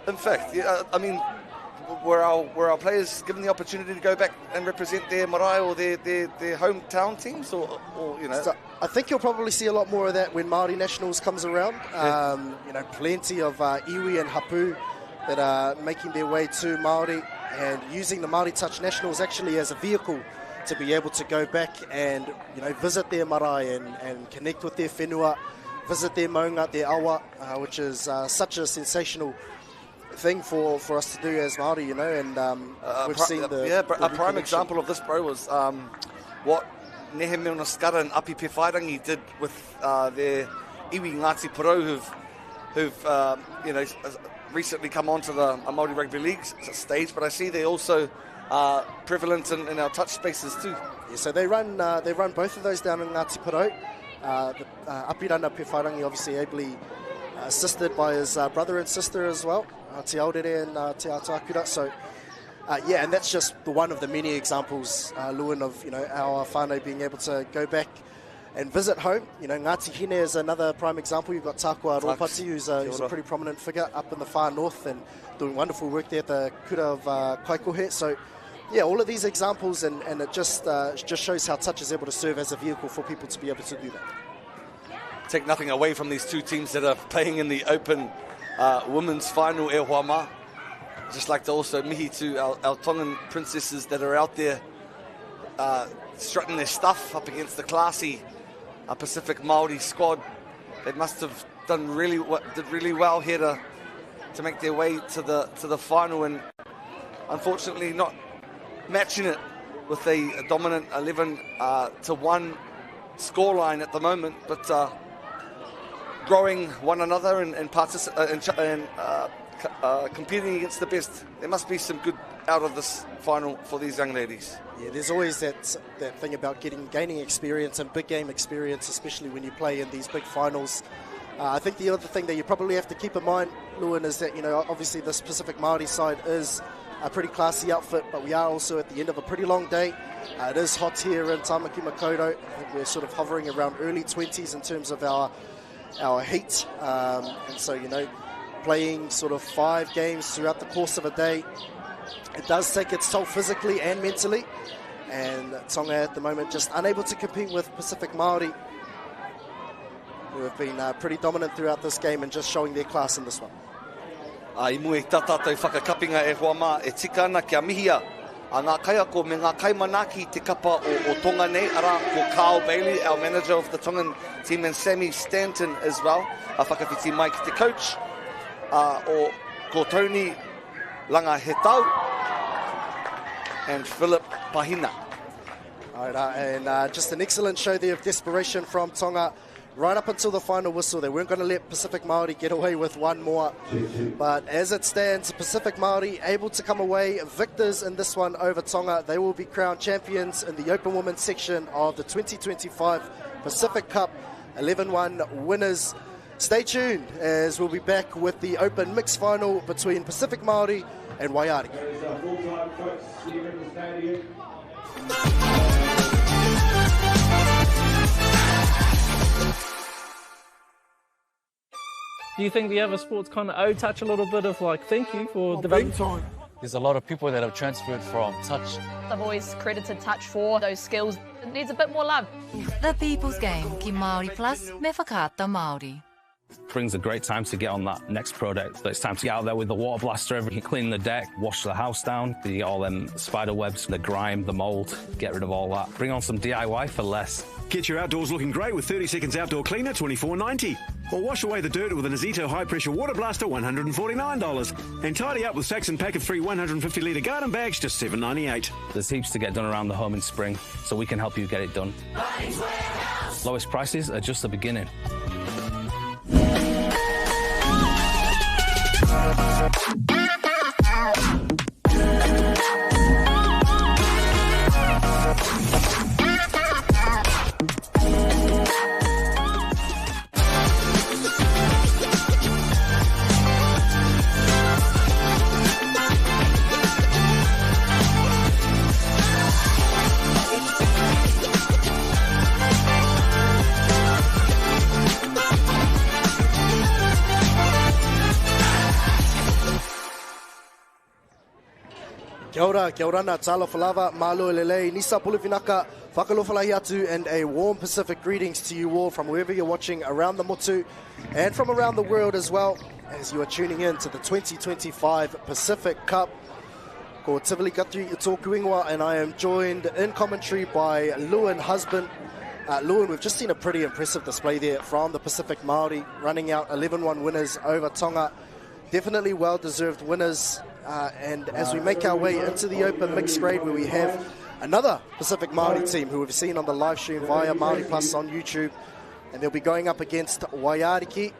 In fact, I mean, were our players given the opportunity to go back and represent their marae or their hometown teams, or So I think you'll probably see a lot more of that when Māori Nationals comes around. Plenty of iwi and hapu that are making their way to Māori and using the Māori Touch Nationals actually as a vehicle to be able to go back and visit their marae and connect with their whenua, visit their maunga, their awa, which is such a sensational thing for us to do as Māori, and we've seen the prime example of this, bro, was what Nehe Milna Skara and Api Pewhairangi did with their iwi Ngāti Porou who've recently come onto the Māori Rugby League stage, but I see they also are prevalent in our touch spaces too. Yeah, so they run both of those down in Ngāti Porou. Apirana Pewhairangi obviously ably assisted by his brother and sister as well, Te Aorere and Te Atakura. So and that's just one of the many examples, Lewin, of our whānau being able to go back and visit home. Ngāti Hine is another prime example. You've got Tākua Ropati, who's a pretty prominent figure up in the far north and doing wonderful work there at the Kura of Kaikohe. So yeah, all of these examples, and it just shows how touch is able to serve as a vehicle for people to be able to do that. Take nothing away from these two teams that are playing in the Open Women's Final e Huama. Just like to also mihi to our Tongan princesses that are out there strutting their stuff up against the classy Pacific Māori squad. They must have did really well here to make their way to the final, and unfortunately not matching it with a dominant 11-1 scoreline at the moment, but growing one another and competing against the best. There must be some good out of this final for these young ladies. Yeah, there's always that thing about gaining experience and big game experience, especially when you play in these big finals. I think the other thing that you probably have to keep in mind, Lewin, is that obviously this Pacific Māori side is a pretty classy outfit, but we are also at the end of a pretty long day. It is hot here in Tamaki Makaurau. I think we're sort of hovering around early 20s in terms of our heat, and so playing sort of 5 games throughout the course of a day, it does take its toll physically and mentally, and Tonga at the moment just unable to compete with Pacific Māori, who have been pretty dominant throughout this game and just showing their class in this one. I mui tātātou whakakapinga e Huama e tika ana kia mihia a ngā kaiako me ngā kaimanaki te kapa o Tonga nei, ara ko Carl Bailey, our manager of the Tongan team, and Sammy Stanton as well, a whakawhiti mai ki te coach, o ko Tony Langahetau and Philip Pahina. All right, and just an excellent show there of desperation from Tonga. Right up until the final whistle, they weren't going to let Pacific Māori get away with one more. But as it stands, Pacific Māori able to come away victors in this one over Tonga. They will be crowned champions in the Open Women's section of the 2025 Pacific Cup 11-1 winners. Stay tuned as we'll be back with the Open Mixed Final between Pacific Māori and Waiari. Do you think the other sports kind of touch a little bit of thank you for development? There's a lot of people that have transferred from touch. I've always credited touch for those skills. It needs a bit more love. The People's Game ki MāORI Plus me whakaata Māori. Brings a great time to get on that next product. It's time to get out there with the water blaster, everything, clean the deck, wash the house down, get all them spider webs, the grime, the mold, get rid of all that. Bring on some DIY for less. Get your outdoors looking great with 30 seconds outdoor cleaner, $24.90. Or wash away the dirt with an Azito high-pressure water blaster, $149. And tidy up with Saxon packet-free 150-litre garden bags, just $7.98. There's heaps to get done around the home in spring, so we can help you get it done. Lowest prices are just the beginning. Kia ora na tala falava, malo lelei, nisa pulufinaka, whakalofalahi atu, and a warm Pacific greetings to you all from wherever you're watching around the motu and from around the world as well, as you are tuning in to the 2025 Pacific Cup. Ko Tivoli Guthrie i tōku ingoa, and I am joined in commentary by Lewin Husband. Lewin, we've just seen a pretty impressive display there from the Pacific Māori, running out 11-1 winners over Tonga. Definitely well-deserved winners. And as we make our way into the open mixed grade, where we have another Pacific Māori team who we've seen on the live stream via MāORI Plus on YouTube, and they'll be going up against Waiariki.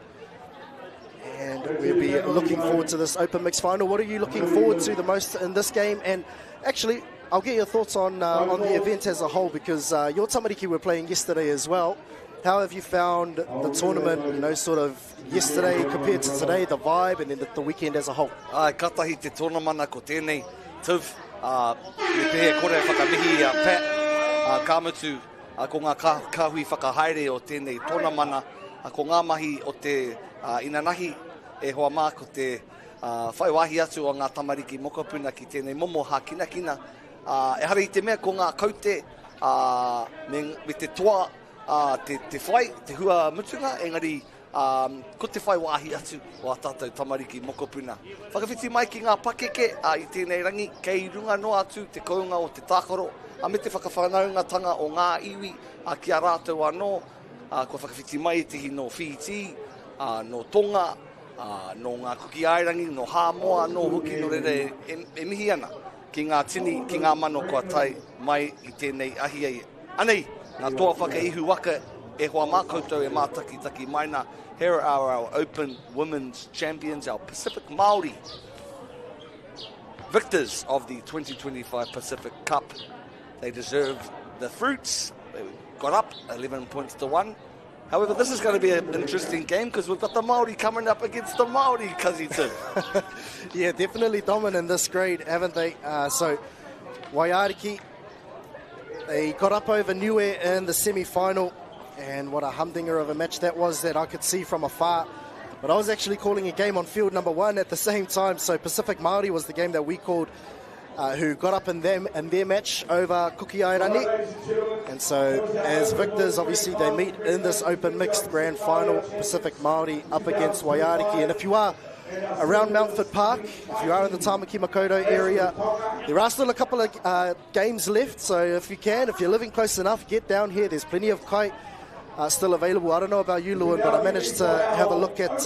And we'll be looking forward to this open mixed final. What are you looking forward to the most in this game? And actually, I'll get your thoughts on the event as a whole, because your tamariki were playing yesterday as well. How have you found the tournament, sort of yesterday compared to today, the vibe, and then the weekend as a whole? Katahi te tournamana ko tēnei tiv, me pehe kore whakamihi Pat, kāmutu, ko ngā kāhui whakahaere o tēnei tournamana, ko ngā mahi o te inanahi e hoa mā ko te whaiwahi atu o ngā tamariki mokopuna ki tēnei momo ha kina. E hara i te mea ko ngā kaute me te toa, te whai, te hua mutunga, engari ko te whai wāhi atu o a tātou tamariki mokopuna. Whakawhiti mai ki ngā pakeke i tēnei rangi, kei runga no atu te kounga o te tākaro, me te whakawhanaungatanga o ngā iwi ki a rātou anō, ko whakawhiti mai te hi no Fiji, no Tonga, no ngā kuki airangi, no Hamoa, no Huki, no rere e mihi ana ki ngā tini, ki ngā mano kua tai mai i tēnei ahi ai. Anei, ngā toa whakaihu waka e hoa mā koutou e mātaki maina. Here are our Open Women's Champions, our Pacific Māori victors of the 2025 Pacific Cup. They deserve the fruits. They got up 11 points to 1. However, this is going to be an interesting game because we've got the Māori coming up against the Māori, Kazitu. Yeah, definitely dominant in this grade, haven't they? So, Waiariki, they got up over Niue in the semi-final, and what a humdinger of a match that was that I could see from afar. But I was actually calling a game on field number 1 at the same time, so Pacific Māori was the game that we called, who got up in their match over Kukiairani. And so, as victors, obviously they meet in this open mixed grand final, Pacific Māori up against Waiariki. And if you are around Mountfort Park, if you are in the Tamaki Makaurau area, there are still a couple of games left, so if you're living close enough, get down here. There's plenty of kai still available. I don't know about you, Lewin, but I managed to have a look at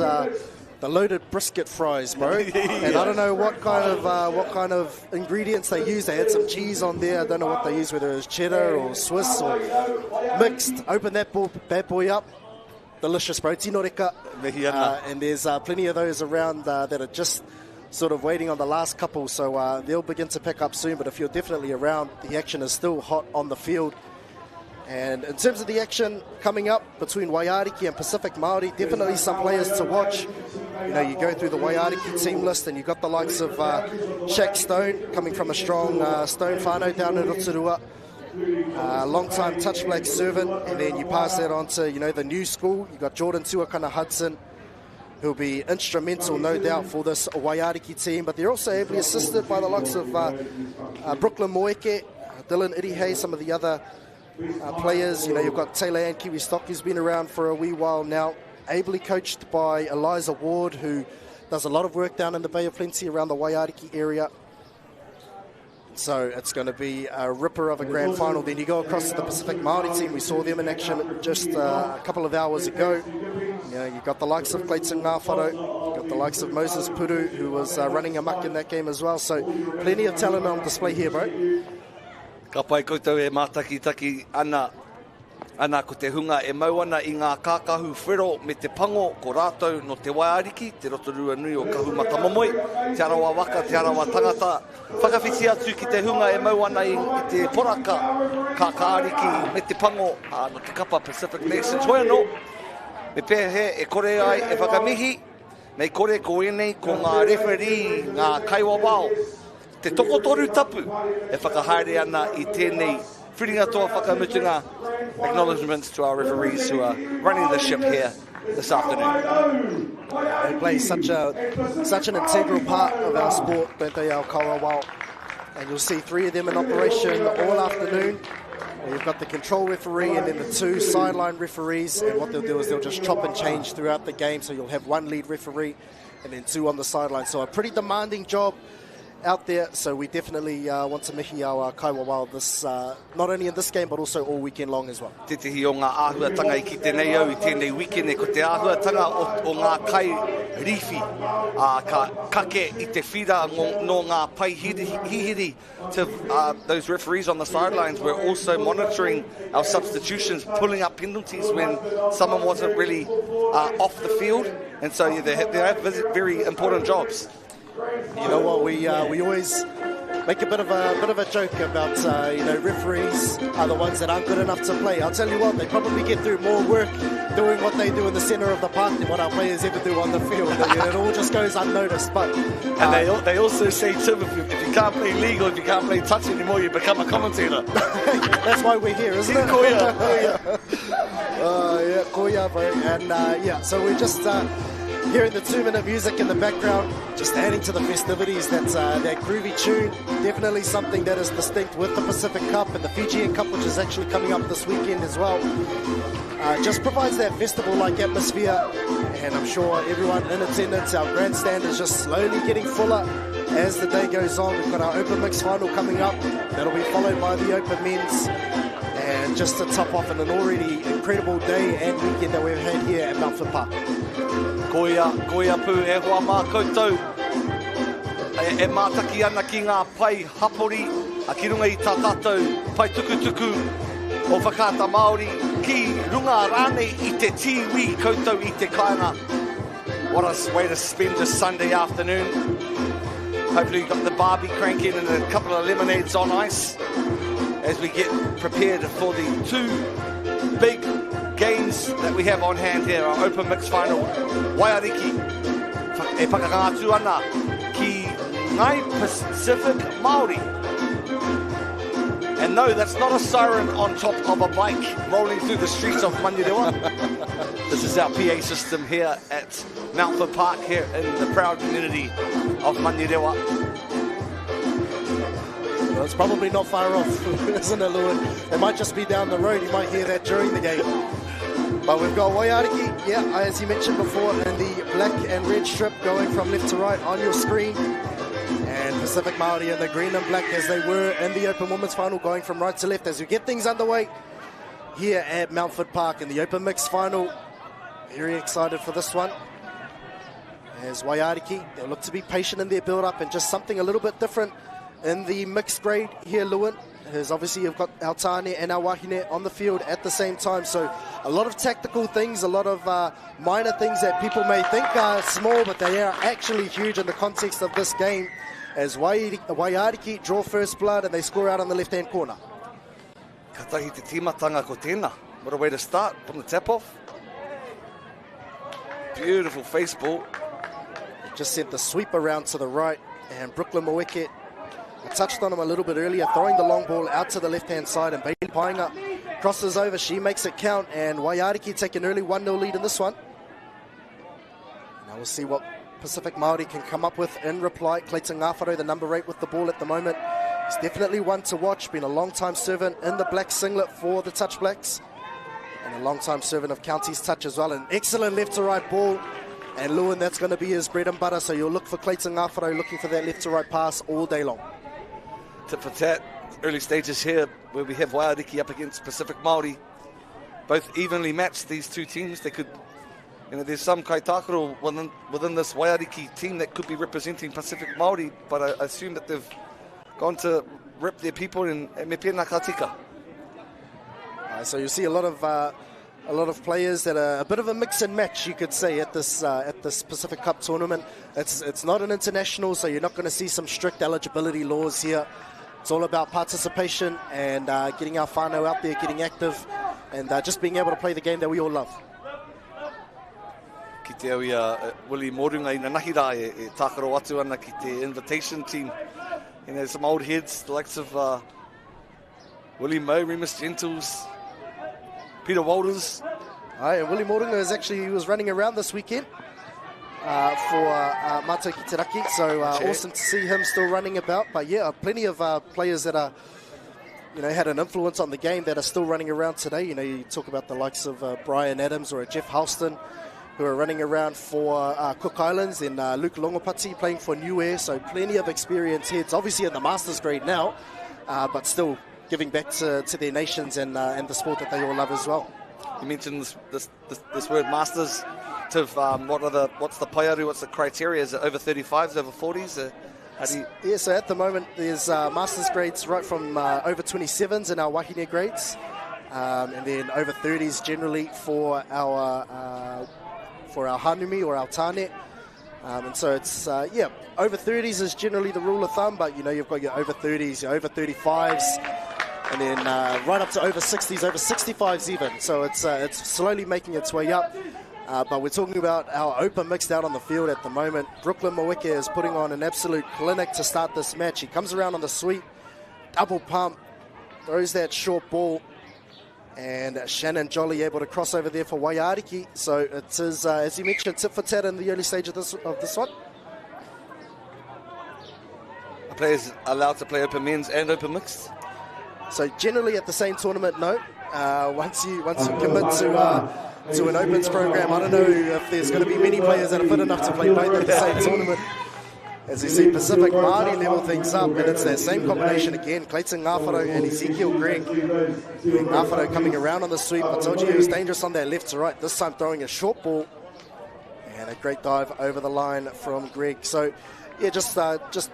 the loaded brisket fries, bro. And I don't know what kind of ingredients they use. They had some cheese on there. I don't know what they use, whether it was cheddar or Swiss or mixed. Open that bad boy up. Delicious, bro. Tino reka. And there's plenty of those around that are just sort of waiting on the last couple, so they'll begin to pick up soon. But if you're definitely around, the action is still hot on the field. And in terms of the action coming up between Waiariki and Pacific Māori, definitely some players to watch. You go through the Waiariki team list and you've got the likes of Shaq Stone, coming from a strong Stone whānau down in Rotorua. Long-time touch black servant, and then you pass that on to, the new school. You've got Jordan Tuakana Hudson, who'll be instrumental, no doubt, for this Waiariki team. But they're also ably assisted by the likes of Brooklyn Moeke, Dylan Irihe, some of the other players. You've got Taylor Ann Kiwi Stock, who's been around for a wee while now, ably coached by Eliza Ward, who does a lot of work down in the Bay of Plenty around the Waiariki area. So it's going to be a ripper of a grand final. Then you go across to the Pacific Māori team. We saw them in action just a couple of hours ago. You've got the likes of Clayton Ngāwharo, you've got the likes of Moses Puru, who was running amok in that game as well. So plenty of talent on display here, bro. Ka pai koutou e mātaki ana ko te hunga e mau ana i ngā kākahu whero me te pango ko rātou no te Waiariki, te Rotorua nui o kahu matamomoi, te arawa waka, te arawa tangata. Whakawhiti atu ki te hunga e mau ana i te poraka kākāriki me te pango no te kapa Pacific Nations. Hoi anō, me pēhe e kore ai e whakamihi, mei kore ko enei ko ngā referee, ngā kaiwa wao. Te tokotoru tapu e whakahaere ana i tēnei whiringa toa whakamutunga. Acknowledgements to our referees who are running the ship here this afternoon. They play such an integral part of our sport, don't they, our karawao? And you'll see 3 of them in operation all afternoon. You've got the control referee and then the 2 sideline referees. And what they'll do is they'll just chop and change throughout the game. So you'll have 1 lead referee and then 2 on the sideline. So a pretty demanding job out there. So we definitely want to mihi our kaiwawao this, not only in this game, but also all weekend long as well. Te tihi o ngā āhuatanga I ki tēnei au I tēnei weekend e ko te āhuatanga o ngā kai rifi ka kake I te whira no ngā pai hihiri to those referees on the sidelines. We're also monitoring our substitutions, pulling up penalties when someone wasn't really off the field. And so yeah, they have very important jobs. You know what, we always make a bit of a joke about referees are the ones that aren't good enough to play. I'll tell you what, they probably get through more work doing what they do in the centre of the park than what our players ever do on the field. It all just goes unnoticed. But and they also say, Tim, if you can't play legal, if you can't play touch anymore, you become a commentator. That's why we're here, isn't it? Koia. Yeah, koia, bro. And so we're just hearing the 2-minute music in the background, just adding to the festivities. That groovy tune, definitely something that is distinct with the Pacific Cup and the Fijian Cup, which is actually coming up this weekend as well. Just provides that festival-like atmosphere, and I'm sure everyone in attendance, our grandstand is just slowly getting fuller as the day goes on. We've got our Open Mix final coming up. That'll be followed by the Open Men's. And just to top off an already incredible day and weekend that we've had here at Mountfort Park. Koia pū e hoa mā koutou. E mātaki ana ki ngā pai hapori, a ki runga I tā tātou pai tukutuku o whakata Māori, ki runga rānei I te tiwi koutou I te kāinga. What a way to spend this Sunday afternoon. Hopefully you've got the barbie cranking and a couple of lemonades on ice as we get prepared for the 2 big games that we have on hand here, our Open Mix final. Waiariki e whakangātu ana ki ngai Pacific Māori. And no, that's not a siren on top of a bike rolling through the streets of Manurewa. This is our PA system here at Mountfort Park here in the proud community of Manurewa. Well, it's probably not far off, isn't it, Lewin? It might just be down the road. You might hear that during the game. But we've got Waiariki, as you mentioned before, in the black and red strip going from left to right on your screen. And Pacific Māori in the green and black as they were in the Open Women's Final going from right to left as we get things underway here at Mountfort Park in the Open Mix Final. Very excited for this one. As Waiariki, they'll look to be patient in their build-up and just something a little bit different in the mixed grade here, Lewin. As obviously you've got our tāne and our wahine on the field at the same time. So a lot of tactical things, a lot of minor things that people may think are small, but they are actually huge in the context of this game. As Waiariki draw first blood and they score out on the left-hand corner. Katahi te timatanga ko tēnā. What a way to start from the tap-off. Beautiful face ball. Just sent the sweep around to the right, and Brooklyn Moeke, I touched on him a little bit earlier, throwing the long ball out to the left-hand side, and Bailey Painga crosses over. She makes it count, and Waiariki take an early 1-0 lead in this one. Now we'll see what Pacific Māori can come up with in reply. Clayton Ngāwharo, the number 8 with the ball at the moment. He's definitely one to watch, been a long-time servant in the black singlet for the Touch Blacks, and a long-time servant of Counties Touch as well. An excellent left-to-right ball. And Lewin, that's going to be his bread and butter, so you'll look for Clayton Ngāwharo looking for that left-to-right pass all day long. Tit for tat, early stages here where we have Waiariki up against Pacific Māori. Both evenly matched, these two teams. They could, there's some kaitakaro within this Waiariki team that could be representing Pacific Māori, but I assume that they've gone to rip their people in me pēnā ka tika. So you see a lot of players that are a bit of a mix and match, you could say, at this Pacific Cup tournament. It's not an international, so you're not going to see some strict eligibility laws here. It's all about participation and getting our whānau out there, getting active, and just being able to play the game that we all love. Ki te au Willie Morunga I na nahira e tākaro atu ana ki te invitation team. Some old heads, the likes of Willie Moe, Remus Gentles, Peter Walters. And Willie Morunga he was running around this weekend. for Mātou ki te raki, so awesome to see him still running about. But yeah, plenty of players that are, had an influence on the game that are still running around today. You talk about the likes of Brian Adams or Jeff Halston, who are running around for Cook Islands, and Luke Longopati playing for New Air, so plenty of experienced heads, obviously in the Masters grade now, but still giving back to their nations and the sport that they all love as well. You mentioned this word Masters. What's the paiaru, what's the criteria? Is it over 35s, over 40s? Yeah, so at the moment there's Masters grades right from over 27s in our Wahine grades, and then over 30s generally for our Hanumi or our Tane. And so it's, over 30s is generally the rule of thumb, but you've got your over 30s, your over 35s, and then right up to over 60s, over 65s even. So it's slowly making its way up. But we're talking about our open mixed out on the field at the moment. Brooklyn Maweke is putting on an absolute clinic to start this match. He comes around on the sweep, double pump, throws that short ball, and Shannon Jolly able to cross over there for Waiariki. So it is, as you mentioned, tit for tat in the early stage of this one. Are players allowed to play open men's and open mixed? So generally at the same tournament, no. Once you commit to an opens program, I don't know if there's going to be many players that are fit enough to play both at the same tournament. As you see, Pacific Māori level things up, and it's that same combination again. Clayton Ngāwharo and Ezekiel Greg. Ngāwharo coming around on the sweep. I told you he was dangerous on that left to right. This time throwing a short ball. And a great dive over the line from Greg. So, yeah, just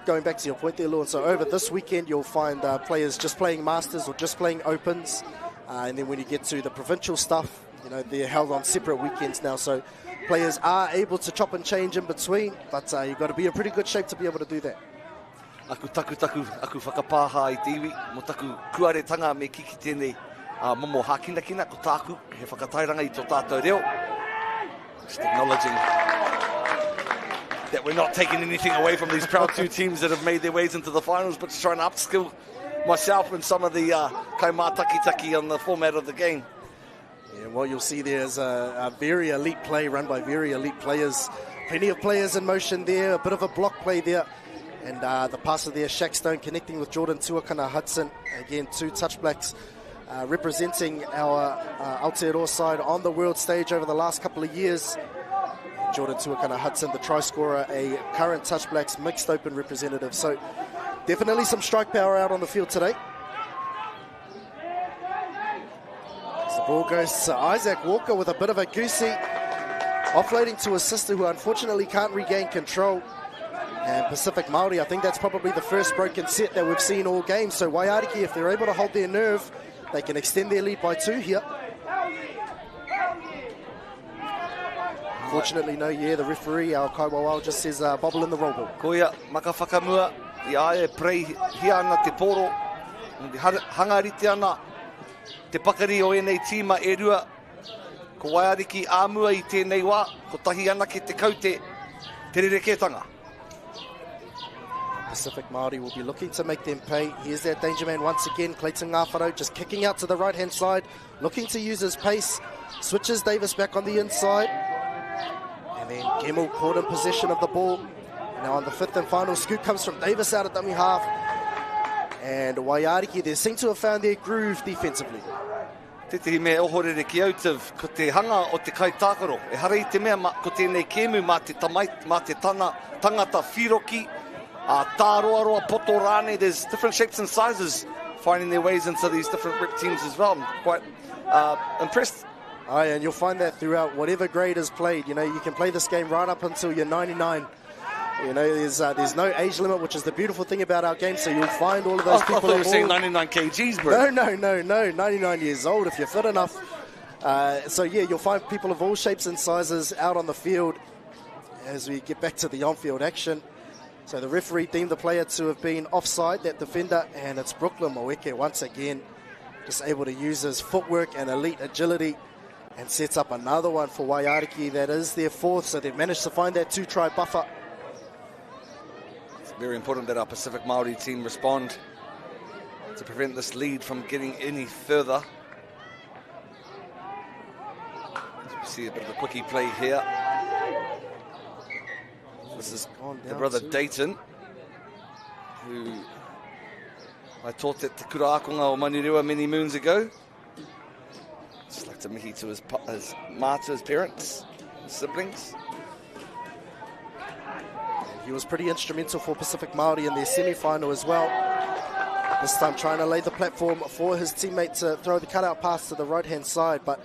going back to your point there, Lorne. So over this weekend, you'll find players just playing Masters or just playing Opens. And then when you get to the provincial stuff, they're held on separate weekends now. So players are able to chop and change in between, but you've got to be in pretty good shape to be able to do that. Aku whakapāha I te iwi, mo taku kuaretanga me kiki tēnei momo hakinakina, ko tāku he whakatairanga I tō tātou reo. Just acknowledging that we're not taking anything away from these proud two teams that have made their ways into the finals, but just trying to upskill myself and some of the kaimātaki-taki on the format of the game. Yeah, what you'll see there is a very elite play run by very elite players. Plenty of players in motion there, a bit of a block play there. And the passer there, Shaq Stone connecting with Jordan Tuakana Hudson. Again, two touch blacks representing our Aotearoa side on the world stage over the last couple of years. Jordan Tuakana Hudson, the try scorer, a current touch blacks mixed open representative. So definitely some strike power out on the field today. The ball goes to Isaac Walker with a bit of a goosey, offloading to his sister, who unfortunately can't regain control. And Pacific Māori, I think that's probably the first broken set that we've seen all game. So Waiariki, if they're able to hold their nerve, they can extend their lead by 2 here. Unfortunately, no, the referee, our Kaiwawao, just says bobble in the roll ball. Koia, maka whakamua, I ae prei hia ana te poro, hangarite ana, te pakari o enei tīma e rua, ko Waiariki āmua I tēnei wā, ko tahi ana ki te kaute, te rereketanga. Pacific Māori will be looking to make them pay. Here's that danger man once again, Clayton Ngāwharo, just kicking out to the right-hand side, looking to use his pace, switches Davis back on the inside, and then Gemmell caught in possession of the ball. And now on the 5th and final scoop comes from Davis out at dummy half, and Waiariki, they seem to have found their groove defensively. Te mea ohorere ki autiv, ko te hanga o te kaitākaro. E hara I te mea ko tēnei kēmu mā te tangata whiroki, tāroaroa, poto rāne. There's different shapes and sizes finding their ways into these different rep teams as well. I'm quite impressed. Oh, yeah, and you'll find that throughout whatever grade is played. You can play this game right up until you're 99. There's no age limit, which is the beautiful thing about our game. So you'll find all of those people. I thought you were saying 99 kgs, bro. No, 99 years old if you're fit enough. So yeah, you'll find people of all shapes and sizes out on the field as we get back to the on-field action. So the referee deemed the player to have been offside, that defender, and it's Brooklyn Maweke once again, just able to use his footwork and elite agility, and sets up another one for Waiariki. That is their 4th, so they've managed to find that 2-try buffer. It's very important that our Pacific Māori team respond to prevent this lead from getting any further. So we see a bit of a quickie play here. This is Gone the down brother to- Dayton, who I taught at Te Kura Akonga o Manurewa many moons ago. Just like to mihi to his mā, to his parents, his siblings. He was pretty instrumental for Pacific Māori in their semi-final as well. This time trying to lay the platform for his teammate to throw the cutout pass to the right-hand side. But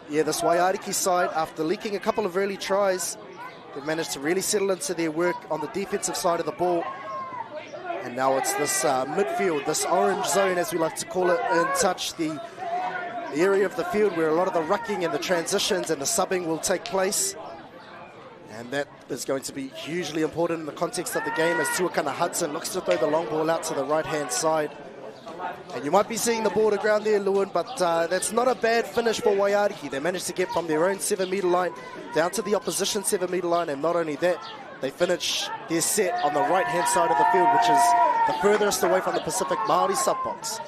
yeah, this Waiariki side, after leaking a couple of early tries, they've managed to really settle into their work on the defensive side of the ball. And now it's this midfield, this orange zone, as we like to call it, in touch, the area of the field where a lot of the rucking and the transitions and the subbing will take place. And that is going to be hugely important in the context of the game as Tuakana Hudson looks to throw the long ball out to the right-hand side. And you might be seeing the border ground there, Lewin, but that's not a bad finish for Waiariki. They managed to get from their own 7-metre line down to the opposition 7-metre line, and not only that, they finish their set on the right-hand side of the field, which is the furthest away from the Pacific Māori sub-box.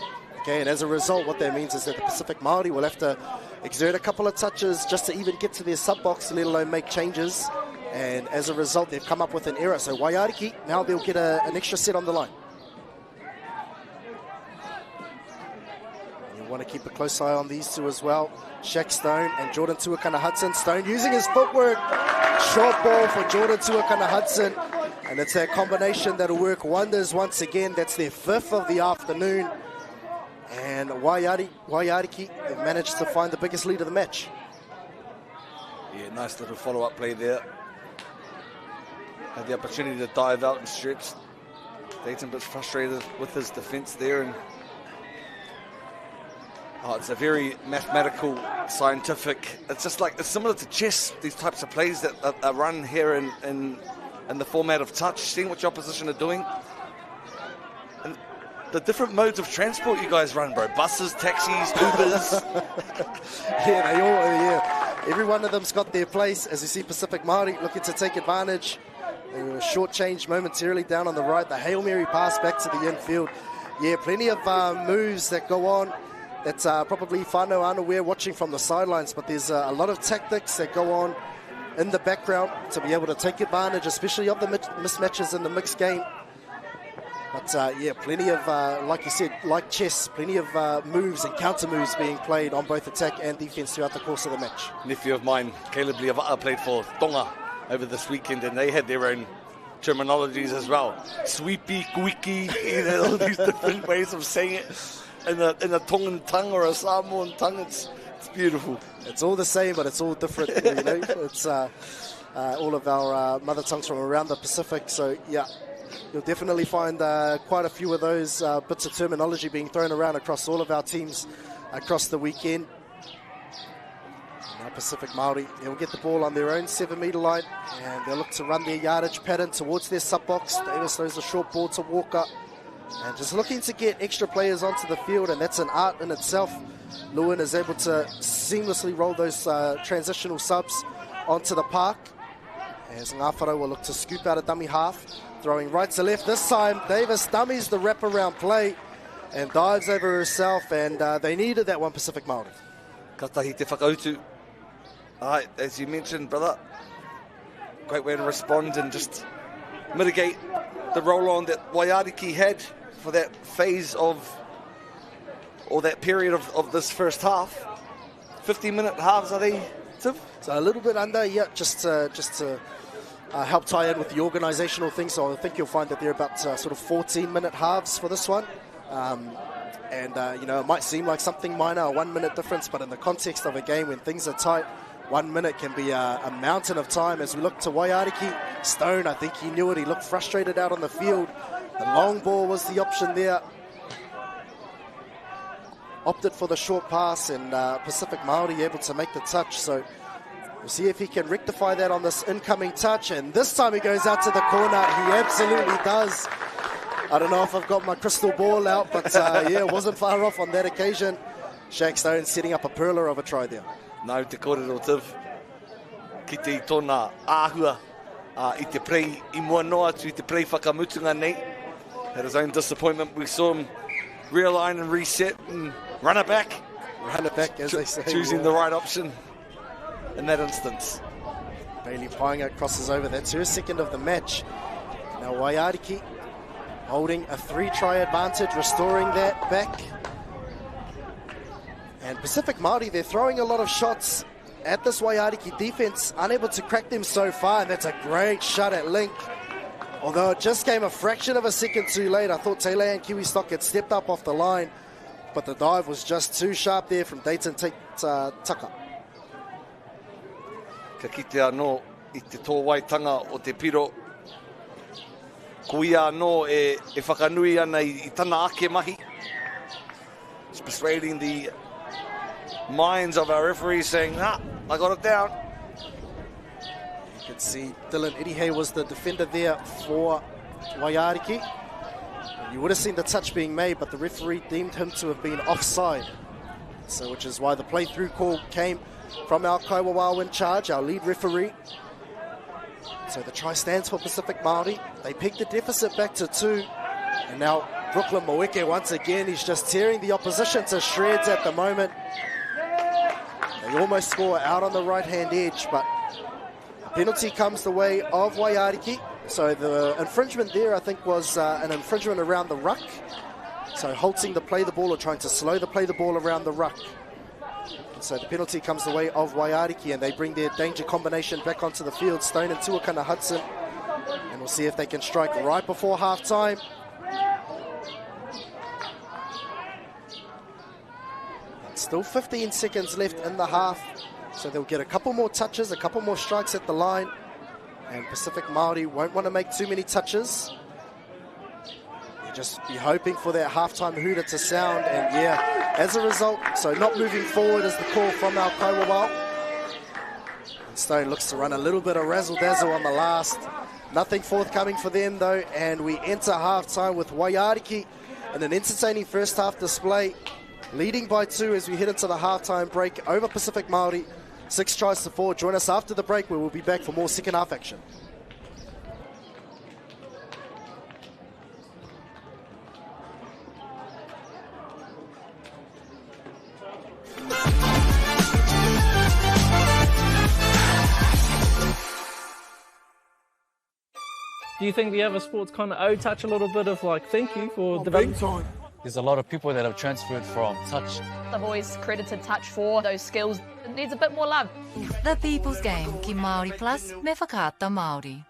Okay, and as a result, what that means is that the Pacific Māori will have to exert a couple of touches just to even get to their sub-box, let alone make changes. And as a result, they've come up with an error. So Waiariki, now they'll get an extra set on the line. You want to keep a close eye on these two as well. Shaq Stone and Jordan Tuakana Hudson. Stone using his footwork. Short ball for Jordan Tuakana Hudson. And it's that combination that'll work wonders once again. That's their 5th of the afternoon. And Waiariki, they've managed to find the biggest lead of the match. Yeah, nice little follow-up play there. Had the opportunity to dive out and stretch. Dayton a bit frustrated with his defence there. And it's a very mathematical, scientific. It's just like, it's similar to chess, these types of plays that are run here in the format of touch, seeing what your opposition are doing. And the different modes of transport you guys run, bro. Buses, taxis, Ubers. Yeah, they all, yeah. Every one of them's got their place. As you see, Pacific Māori looking to take advantage. They were short change momentarily down on the right. The Hail Mary pass back to the infield. Yeah, plenty of moves that go on. That's probably whānau unaware watching from the sidelines, but there's a lot of tactics that go on in the background to be able to take advantage, especially of the mismatches in the mixed game. But yeah, plenty of, like you said, like chess, plenty of moves and counter moves being played on both attack and defense throughout the course of the match. Nephew of mine, Caleb Liavaa, played for Tonga over this weekend, and they had their own terminologies as well. Sweepy, squeaky, all these different ways of saying it in a Tongan tongue or a Samoan tongue. It's beautiful. It's all the same, but it's all different. You know, it's all of our mother tongues from around the Pacific. So yeah, you'll definitely find quite a few of those bits of terminology being thrown around across all of our teams across the weekend. Now Pacific Māori, they'll get the ball on their own 7-metre line, and they'll look to run their yardage pattern towards their sub-box. Davis throws a short ball to Walker, and just looking to get extra players onto the field, and that's an art in itself. Lewin is able to seamlessly roll those transitional subs onto the park, as Ngāwhara will look to scoop out a dummy half, throwing right to left. This time, Davis dummies the wraparound play and dives over herself, and they needed that one, Pacific Māori. Katahi te whakautu. As you mentioned, brother, great way to respond and just mitigate the roll-on that Waiariki had for that phase of, or that period of this first half. 50-minute halves, are they, Tim? So a little bit under, yeah, just to help tie in with the organisational thing. So I think you'll find that they're about sort of 14-minute halves for this one. You know, it might seem like something minor, a 1-minute difference, but in the context of a game when things are tight, 1 minute can be a mountain of time. As we look to Waiariki, Stone, I think he knew it. He looked frustrated out on the field. The long ball was the option there. Opted for the short pass, and Pacific Māori able to make the touch. So we'll see if he can rectify that on this incoming touch. And this time he goes out to the corner. He absolutely does. I don't know if I've got my crystal ball out, but yeah, it wasn't far off on that occasion. Shaq Stone setting up a perler of a try there. Nau te kōrero tiv. Ki te i tōna āhua i te prei i mua noa tu i te prei whakamutunga nei. Had his own disappointment. We saw him realign and reset and run it back. Run it back, as they say. Choosing the right option in that instance. Bailey Painga crosses over. That's her second of the match. Now Waiariki holding a 3-try advantage, restoring that back. And Pacific Māori, they're throwing a lot of shots at this Waiariki defense, unable to crack them so far, and that's a great shot at Link. Although it just came a fraction of a second too late. I thought Tele and Kiwi Stock had stepped up off the line, but the dive was just too sharp there from Dayton Taka. Ka kite anō I te tōwaitanga o te piro. Ko ia anō e whakanui ana I tana ake mahi. It's persuading the minds of our referees saying, I got it down. You can see Dylan Irihe was the defender there for Waiariki. You would have seen the touch being made, but the referee deemed him to have been offside. So, which is why the play-through call came from our Kaiwawa in charge, our lead referee. So the try stands for Pacific Māori. They picked the deficit back to 2. And now Brooklyn Moeke once again, he's just tearing the opposition to shreds at the moment. They almost score out on the right-hand edge, but a penalty comes the way of Waiariki. So the infringement there, I think, was an infringement around the ruck. So halting the play the ball or trying to slow the play the ball around the ruck. So the penalty comes the way of Waiariki, and they bring their danger combination back onto the field. Stone and Tuakana Hudson. And we'll see if they can strike right before half-time. Still 15 seconds left in the half. So they'll get a couple more touches, a couple more strikes at the line. And Pacific Māori won't want to make too many touches. They'll just be hoping for that halftime hooter to sound. And yeah, as a result, so not moving forward is the call from our Kaiwawa. And Stone looks to run a little bit of razzle-dazzle on the last. Nothing forthcoming for them though. And we enter halftime with Waiariki in an entertaining first half display, leading by 2 as we head into the halftime break over Pacific Māori. 6 tries to 4. Join us after the break where we'll be back for more second half action. Do you think the other sports kind of touch a little bit of like thank you for development? There's a lot of people that have transferred from touch. I've always credited touch for those skills. It needs a bit more love. The People's Game ki MāORI Plus me whakaata Māori.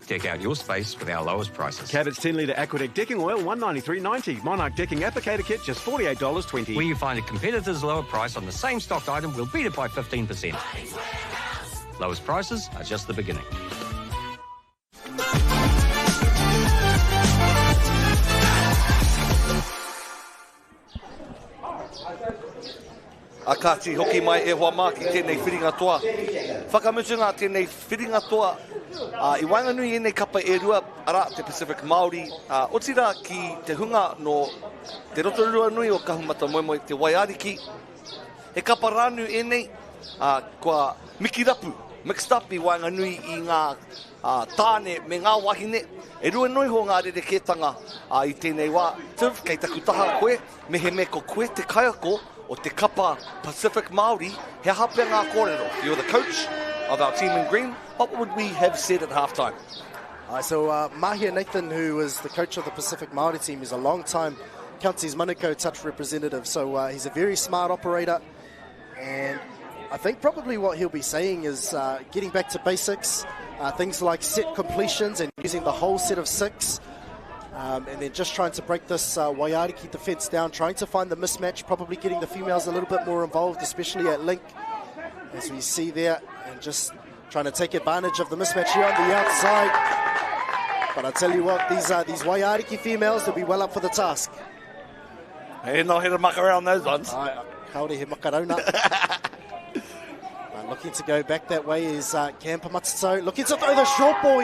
Deck out your space with our lowest prices. Cabot's 10-litre Aquadeck decking oil, $193.90. Monarch decking applicator kit, just $48.20. When you find a competitor's lower price on the same stocked item, we'll beat it by 15%. Lowest prices are just the beginning. Akati hoki mai e hoa mā ki tēnei whiringa toa. Whakamutunga tēnei whiringa toa. I Wainganui e nei kapa e rua ara te Pacific Māori. O tira ki te hunga no te rotorua nui o kahumata moemoe te Waiariki. He kapa rānu e nei kua mikirapu. Mixed up I Wainganui I ngā tāne me ngā wahine. E rua noi ho ngā rereketanga I tēnei wā. Tiv, kei taku taha koe, me he me ko koe te kaiako o te kapa Pacific Māori, he hape ngā kōrero. You're the coach of our team in green. What would we have said at halftime? So Mahia Nathan, who is the coach of the Pacific Māori team, is a long-time Counties Manukau touch representative. So he's a very smart operator. And I think probably what he'll be saying is getting back to basics, things like set completions and using the whole set of 6. And then just trying to break this Waiariki defence down, trying to find the mismatch, probably getting the females a little bit more involved, especially at link, as we see there, and just trying to take advantage of the mismatch here on the outside. But I tell you what, these Waiariki females, they'll be well up for the task. Hey, no, here to muck around those ones. Kaore he makarona. Looking to go back that way is Cam Pamatito. Looking to throw the short ball.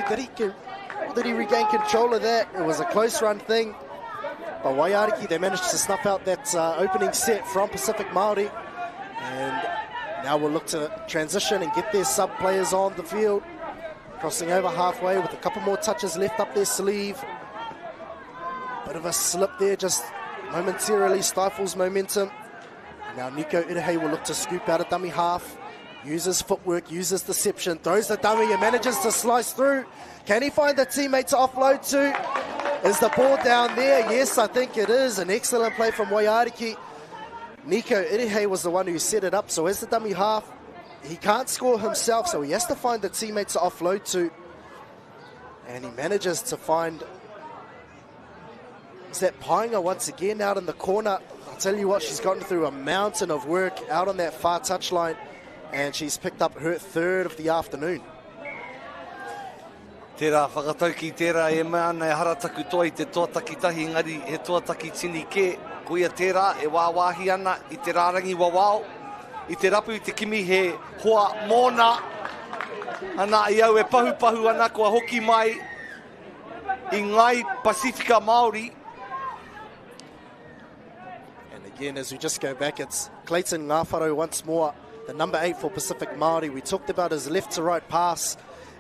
Did he regain control of that? It was a close run thing. But Waiariki, they managed to snuff out that opening set from Pacific Māori. And now we'll look to transition and get their sub-players on the field. crossing over halfway with a couple more touches left up their sleeve. Bit of a slip there, just momentarily stifles momentum. And now Nico Irihei will look to scoop out a dummy half. Uses footwork, uses deception, throws the dummy and manages to slice through. Can he find the teammate to offload to? Is the ball down there? Yes, I think it is. An excellent play from Waiariki. Nico Irihei was the one who set it up, so as the dummy half, he can't score himself, so he has to find the teammate to offload to. And he manages to find... Is that Painga once again out in the corner? I'll tell you what, she's gotten through a mountain of work out on that far touchline, and she's picked up her third of the afternoon. Tērā whakatauki, tērā e mana e harataku toi te tuataki tahi, ngari he tuataki tini ke, kuia tērā e wāwahi ana i te rārangi wawao, i te rapu i te kimi he hoa mōna, ana i au e pahu ana kua hoki mai i ngai Pasifika Māori. And again, as we just go back, it's Clayton Ngāwharo once more, the number 8 for Pacific Māori. We talked about his left to right pass,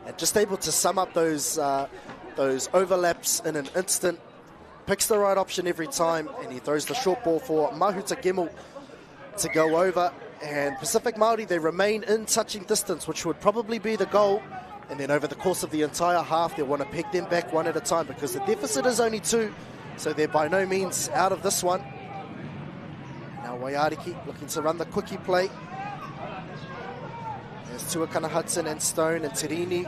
and just able to sum up those overlaps in an instant. Picks the right option every time, and he throws the short ball for Mahuta Gemmell to go over. And Pacific Māori, they remain in touching distance, which would probably be the goal. And then over the course of the entire half, they'll want to peg them back one at a time, because the deficit is only 2, so they're by no means out of this one. Now Waiariki looking to run the quickie play. There's Tuakana Hudson and Stone and Tirini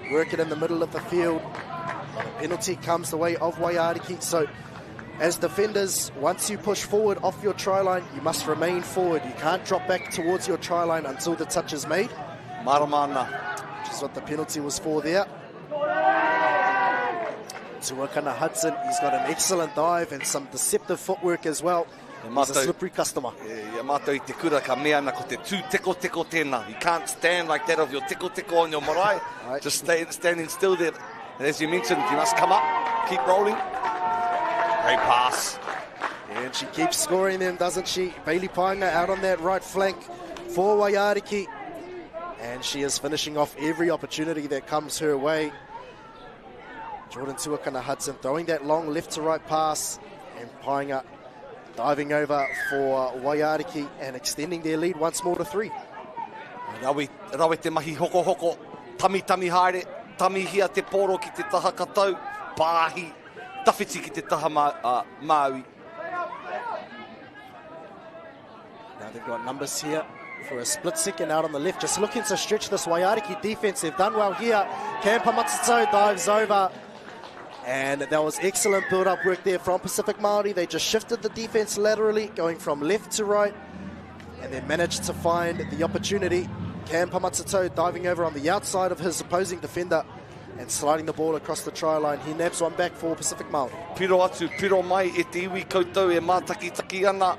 work it in the middle of the field. And a penalty comes the way of Waiariki. So as defenders, once you push forward off your try line, you must remain forward. You can't drop back towards your try line until the touch is made. Maramana. Which is what the penalty was for there. Tuakana Hudson, he's got an excellent dive and some deceptive footwork as well. He's a slippery customer. Ia mātou I te kura ka mea na ko te tū teko tēnā. You can't stand like that of your teko on your marae. Right. Just standing still there. And as you mentioned, you must come up, keep rolling. Great pass. Yeah, and she keeps scoring them, doesn't she? Bailey Painga out on that right flank for Waiariki. And she is finishing off every opportunity that comes her way. Jordan Tuakana Hudson throwing that long left to right pass, and Painga diving over for Waiariki and extending their lead once more to 3. Rawe te mahi hoko, tami haere, tami hia te poro ki te taha katau, pāhi, tawhiti ki te taha Māui. Now they've got numbers here for a split second out on the left, just looking to stretch this Waiariki defense. They've done well here. Kampa Matsuto dives over. And that was excellent build-up work there from Pacific Māori. They just shifted the defense laterally, going from left to right, and then managed to find the opportunity. Cam Pamatsato diving over on the outside of his opposing defender and sliding the ball across the try line. He nabs one back for Pacific Māori. Piro atu, piro mai e te iwi koutou e mātaki ana.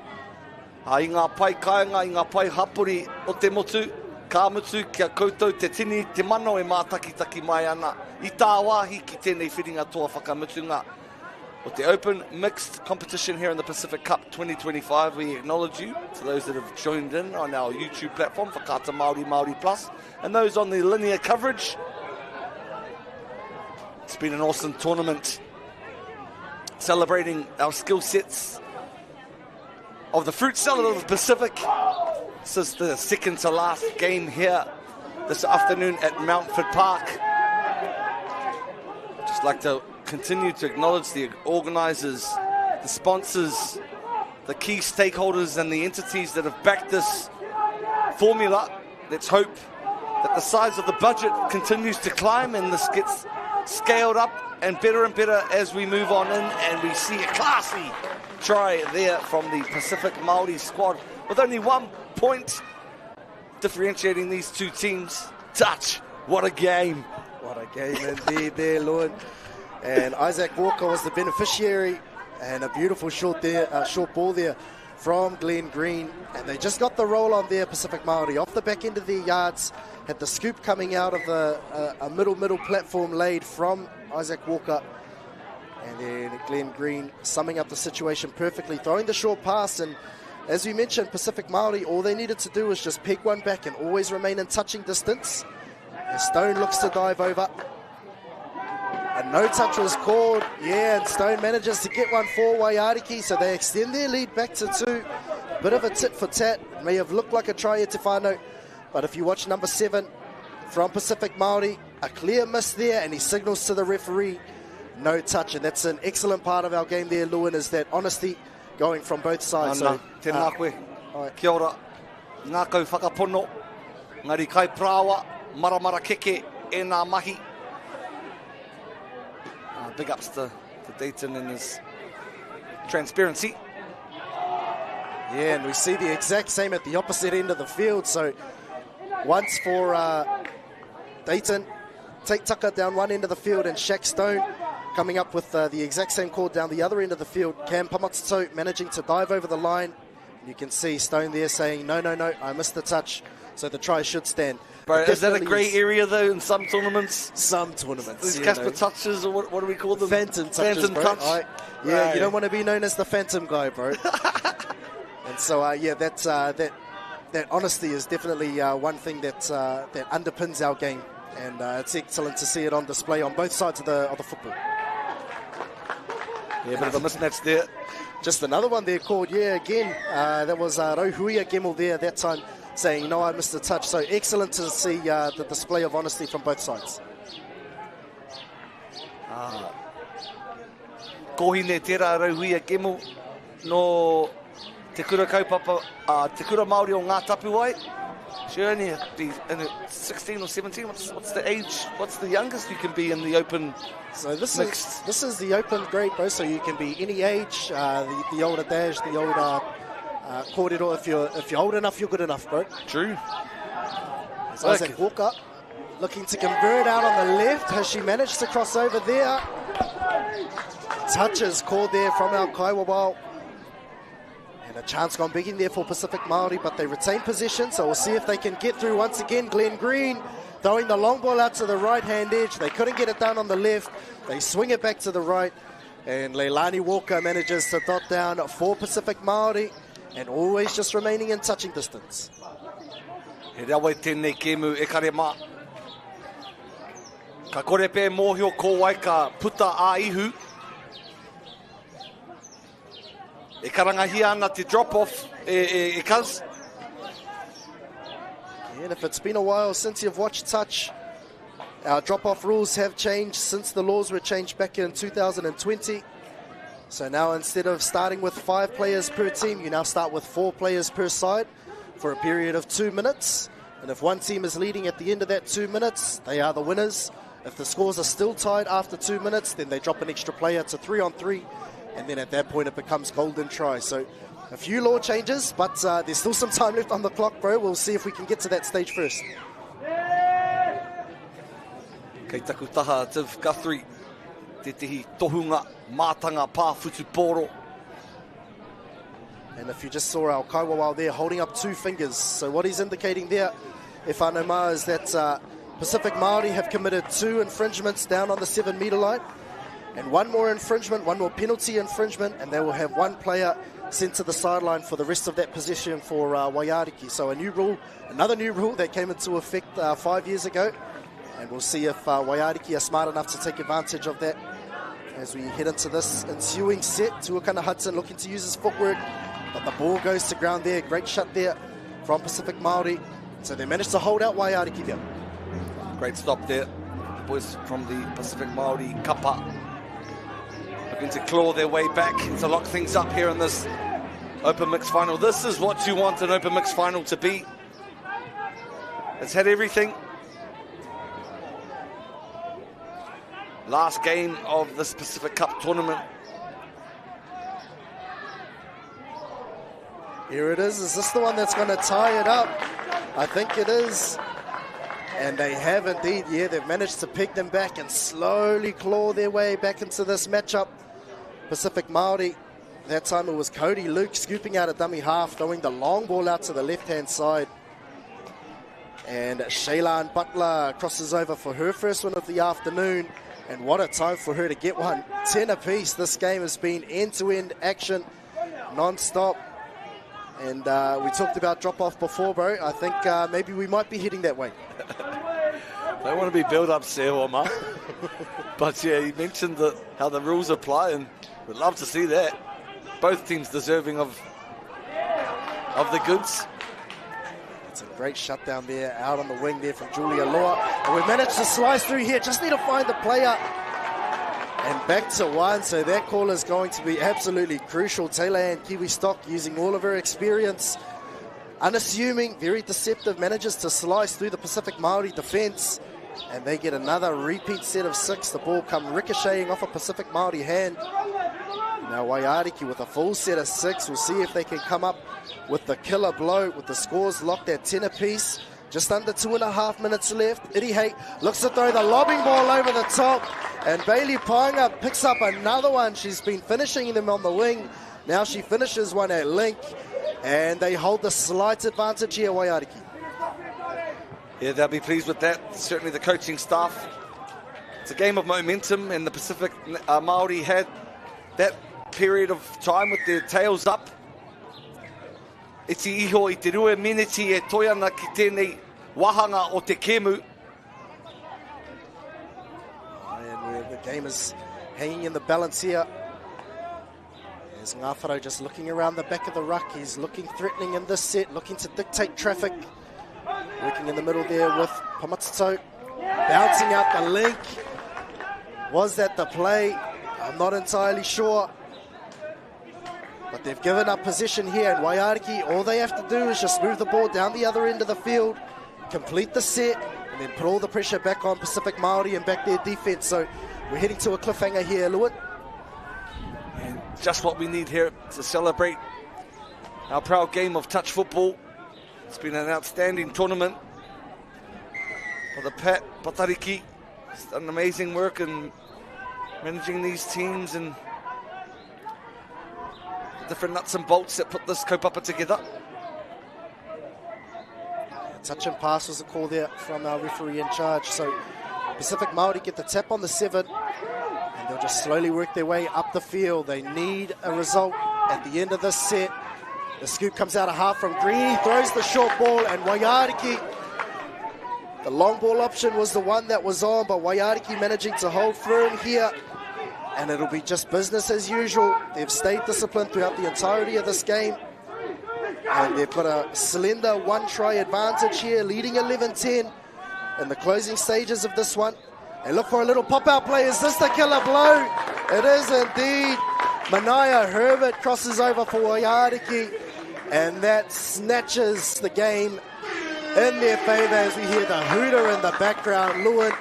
I ngā pai kāinga, I ngā pai hapori o te motu. Ka mutu kia koutou te tini, te mano e mātaki mai ana. I tā wāhi ki tēnei whiringa toa whakamutunga. With the open mixed competition here in the Pacific Cup 2025, we acknowledge you, for those that have joined in on our YouTube platform, Whakaata Māori, Māori Plus, and those on the linear coverage. It's been an awesome tournament, celebrating our skill sets of the fruit salad of the Pacific. This is the second to last game here this afternoon at Mountfort Park. I'd just like to continue to acknowledge the organisers, the sponsors, the key stakeholders and the entities that have backed this formula. Let's hope that the size of the budget continues to climb and this gets scaled up and better as we move on in, and we see a classy try there from the Pacific Māori squad with only 1 point differentiating these two teams. Touch, what a game. What a game indeed there, Lord. And Isaac Walker was the beneficiary, and a beautiful short ball there from Glenn Green. And they just got the roll on there, Pacific Māori, off the back end of their yards. Had the scoop coming out of a middle platform laid from Isaac Walker. And then Glenn Green summing up the situation perfectly, throwing the short pass. And as we mentioned, Pacific Māori, all they needed to do was just peg one back and always remain in touching distance. And Stone looks to dive over. A no touch was called. Yeah, and Stone manages to get one for Waiariki, so they extend their lead back to 2. Bit of a tit for tat. May have looked like a try at Tefano, but if you watch number 7 from Pacific Māori, a clear miss there, and he signals to the referee, no touch. And that's an excellent part of our game there, Lewin, is that honesty going from both sides. Tēnā koe. Kia ora. Ngā kau whakapono. Ngari kai prawa. Maramara keke e nā mahi. Big ups to Dayton and his transparency. Yeah, and we see the exact same at the opposite end of the field. So once for Dayton, take Tucker down one end of the field, and Shaq Stone coming up with the exact same call down the other end of the field. Cam Pamatito managing to dive over the line. You can see Stone there saying, no, I missed the touch, so the try should stand. Bro, is that a grey area, though, in some tournaments? Some tournaments. These Casper touches, or what do we call them? Phantom touches, Phantom bro. touch. Yeah, right. You don't want to be known as the Phantom guy, bro. And so, that honesty is definitely one thing that underpins our game. And it's excellent to see it on display on both sides of the football. Yeah, bit of a mismatch there. Just another one there called, again. That was Rauhuia Gemmell there that time saying, no, I missed the touch. So excellent to see the display of honesty from both sides. Kohine tērā Rauhuia Gemmell no te kura kaupapa, te kura Māori o ngā tapu ai. She only be in 16 or 17. What's the age? What's the youngest you can be in the open? So this is the open grade, bro. So you can be any age. The older dash, the older kōrero. If you're old enough, you're good enough, bro. True. So Isaac Walker looking to convert out on the left. Has she managed to cross over there? Touches called there from our Kaiwawao. And a chance gone big in there for Pacific Māori, but they retain possession, so we'll see if they can get through once again. Glenn Green throwing the long ball out to the right-hand edge. They couldn't get it down on the left. They swing it back to the right, and Leilani Walker manages to dot down for Pacific Māori, and always just remaining in touching distance. He rawe tēnei kēmu e kare mā. Ka kore pē mōhio ko wai ka puta a ihu. E karangahia ana te drop-off e cuz. And if it's been a while since you've watched touch, our drop-off rules have changed since the laws were changed back in 2020. So now instead of starting with 5 players per team, you now start with 4 players per side for a period of 2 minutes. And if one team is leading at the end of that 2 minutes, they are the winners. If the scores are still tied after 2 minutes, then they drop an extra player to 3-on-3. And then at that point, it becomes golden try. So a few law changes, but there's still some time left on the clock, bro. We'll see if we can get to that stage first. Kei taku taha Tiv Guthrie, te tihi tohunga, mātanga, pāwhutu pōro. And if you just saw our Kaiwawao there holding up 2 fingers. So what he's indicating there, if Anoma, is that Pacific Māori have committed 2 infringements down on the 7-metre line. And 1 more infringement, 1 more penalty infringement, and they will have 1 player sent to the sideline for the rest of that possession for Waiariki. So a new rule, another new rule that came into effect 5 years ago. And we'll see if Waiariki are smart enough to take advantage of that as we head into this ensuing set. Tuakana Hudson looking to use his footwork, but the ball goes to ground there. Great shot there from Pacific Māori. So they managed to hold out Waiariki there. Great stop there. The boys from the Pacific Māori Kapa looking to claw their way back and to lock things up here in this open mixed final. This is what you want an open mixed final to be. It's had everything. Last game of this Pacific Cup tournament. Here it is. Is this the one that's going to tie it up? I think it is. And they have indeed. Yeah, they've managed to peg them back and slowly claw their way back into this matchup. Pacific Māori, that time it was Cody Luke scooping out a dummy half, throwing the long ball out to the left-hand side. And Shaylan Butler crosses over for her first one of the afternoon. And what a time for her to get one. 10 apiece. This game has been end-to-end action, non-stop. And we talked about drop-off before, bro. I think maybe we might be heading that way. Don't want to be build-ups there, Oma. But yeah, he mentioned how the rules apply, and we'd love to see that. Both teams deserving of the goods. It's a great shutdown there, out on the wing there from Julia Loa. And we've managed to slice through here. Just need to find the player. And back to one, so that call is going to be absolutely crucial. Taylor and Kiwi Stock using all of her experience. Unassuming, very deceptive, manages to slice through the Pacific Māori defence. And they get another repeat set of 6. The ball come ricocheting off a Pacific Māori hand. Now Waiariki with a full set of 6. We'll see if they can come up with the killer blow with the scores locked at 10 apiece. Just under 2.5 minutes left. Irihei looks to throw the lobbing ball over the top. And Bailey Painga picks up another one. She's been finishing them on the wing. Now she finishes one at link. And they hold the slight advantage here, Waiariki. Yeah, they'll be pleased with that. Certainly the coaching staff. It's a game of momentum, and the Pacific Māori had that period of time with their tails up. Iti iho I te rua miniti e toiana ki tēnei wahanga o te kemu. And the game is hanging in the balance here. There's Ngāwharo just looking around the back of the ruck. He's looking threatening in this set, looking to dictate traffic. Working in the middle there with Pamatito. Bouncing out the link. Was that the play? I'm not entirely sure. But they've given up possession here, and Waiariki, all they have to do is just move the ball down the other end of the field, complete the set, and then put all the pressure back on Pacific Māori and back their defence. So we're heading to a cliffhanger here, Lewin. And just what we need here to celebrate our proud game of touch football. It's been an outstanding tournament for the Pat Patariki. He's done amazing work in managing these teams and the different nuts and bolts that put this kaupapa together. Touch and pass was a call there from our referee in charge. So Pacific Māori get the tap on the 7, and they'll just slowly work their way up the field. They need a result at the end of this set. The scoop comes out of half from Greeny, throws the short ball, and Waiariki, the long ball option was the one that was on, but Waiariki managing to hold firm here, and it'll be just business as usual. They've stayed disciplined throughout the entirety of this game, and they've got a slender one-try advantage here, leading 11-10 in the closing stages of this one. And look for a little pop-out play. Is this the killer blow? It is indeed. Manaya Herbert crosses over for Waiariki, and that snatches the game in their favour as we hear the hooter in the background. Lewin,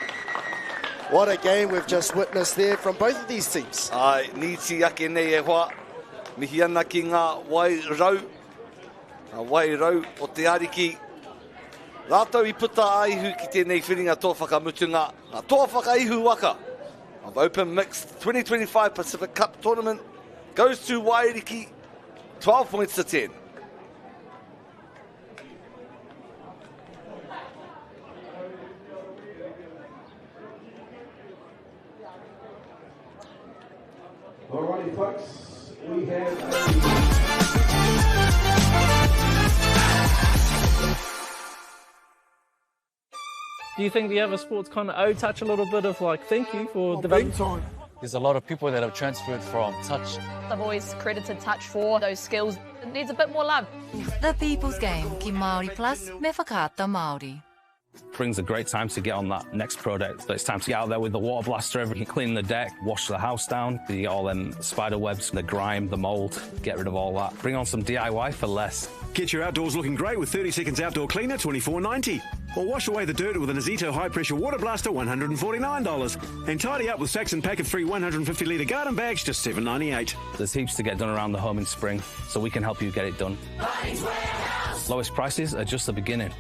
what a game we've just witnessed there from both of these teams. Niti ake nei e hoa, mihi ana ki ngā wairau. Ngā wairau o te ariki. Rātou I puta aihu ki tēnei whiringa tō whakamutunga. Ngā tō whakaihu waka of Open Mixed 2025 Pacific Cup Tournament goes to Waiariki, 12 points to 10. Alrighty, folks, we have Do you think the other sports kind of touch a little bit of like thank you for development? There's a lot of people that have transferred from touch. I've always credited touch for those skills. It needs a bit more love. The People's Game ki MāORI Plus me whakaata Māori. Brings a great time to get on that next product. It's time to get out there with the water blaster, everything, clean the deck, wash the house down, get all them spider webs, the grime, the mold, get rid of all that. Bring on some DIY for less. Get your outdoors looking great with 30 seconds outdoor cleaner, $24.90. Or wash away the dirt with an Azito high-pressure water blaster, $149. And tidy up with Saxon packet-free 150-litre garden bags, just $7.98. There's heaps to get done around the home in spring, so we can help you get it done. Lowest prices are just the beginning.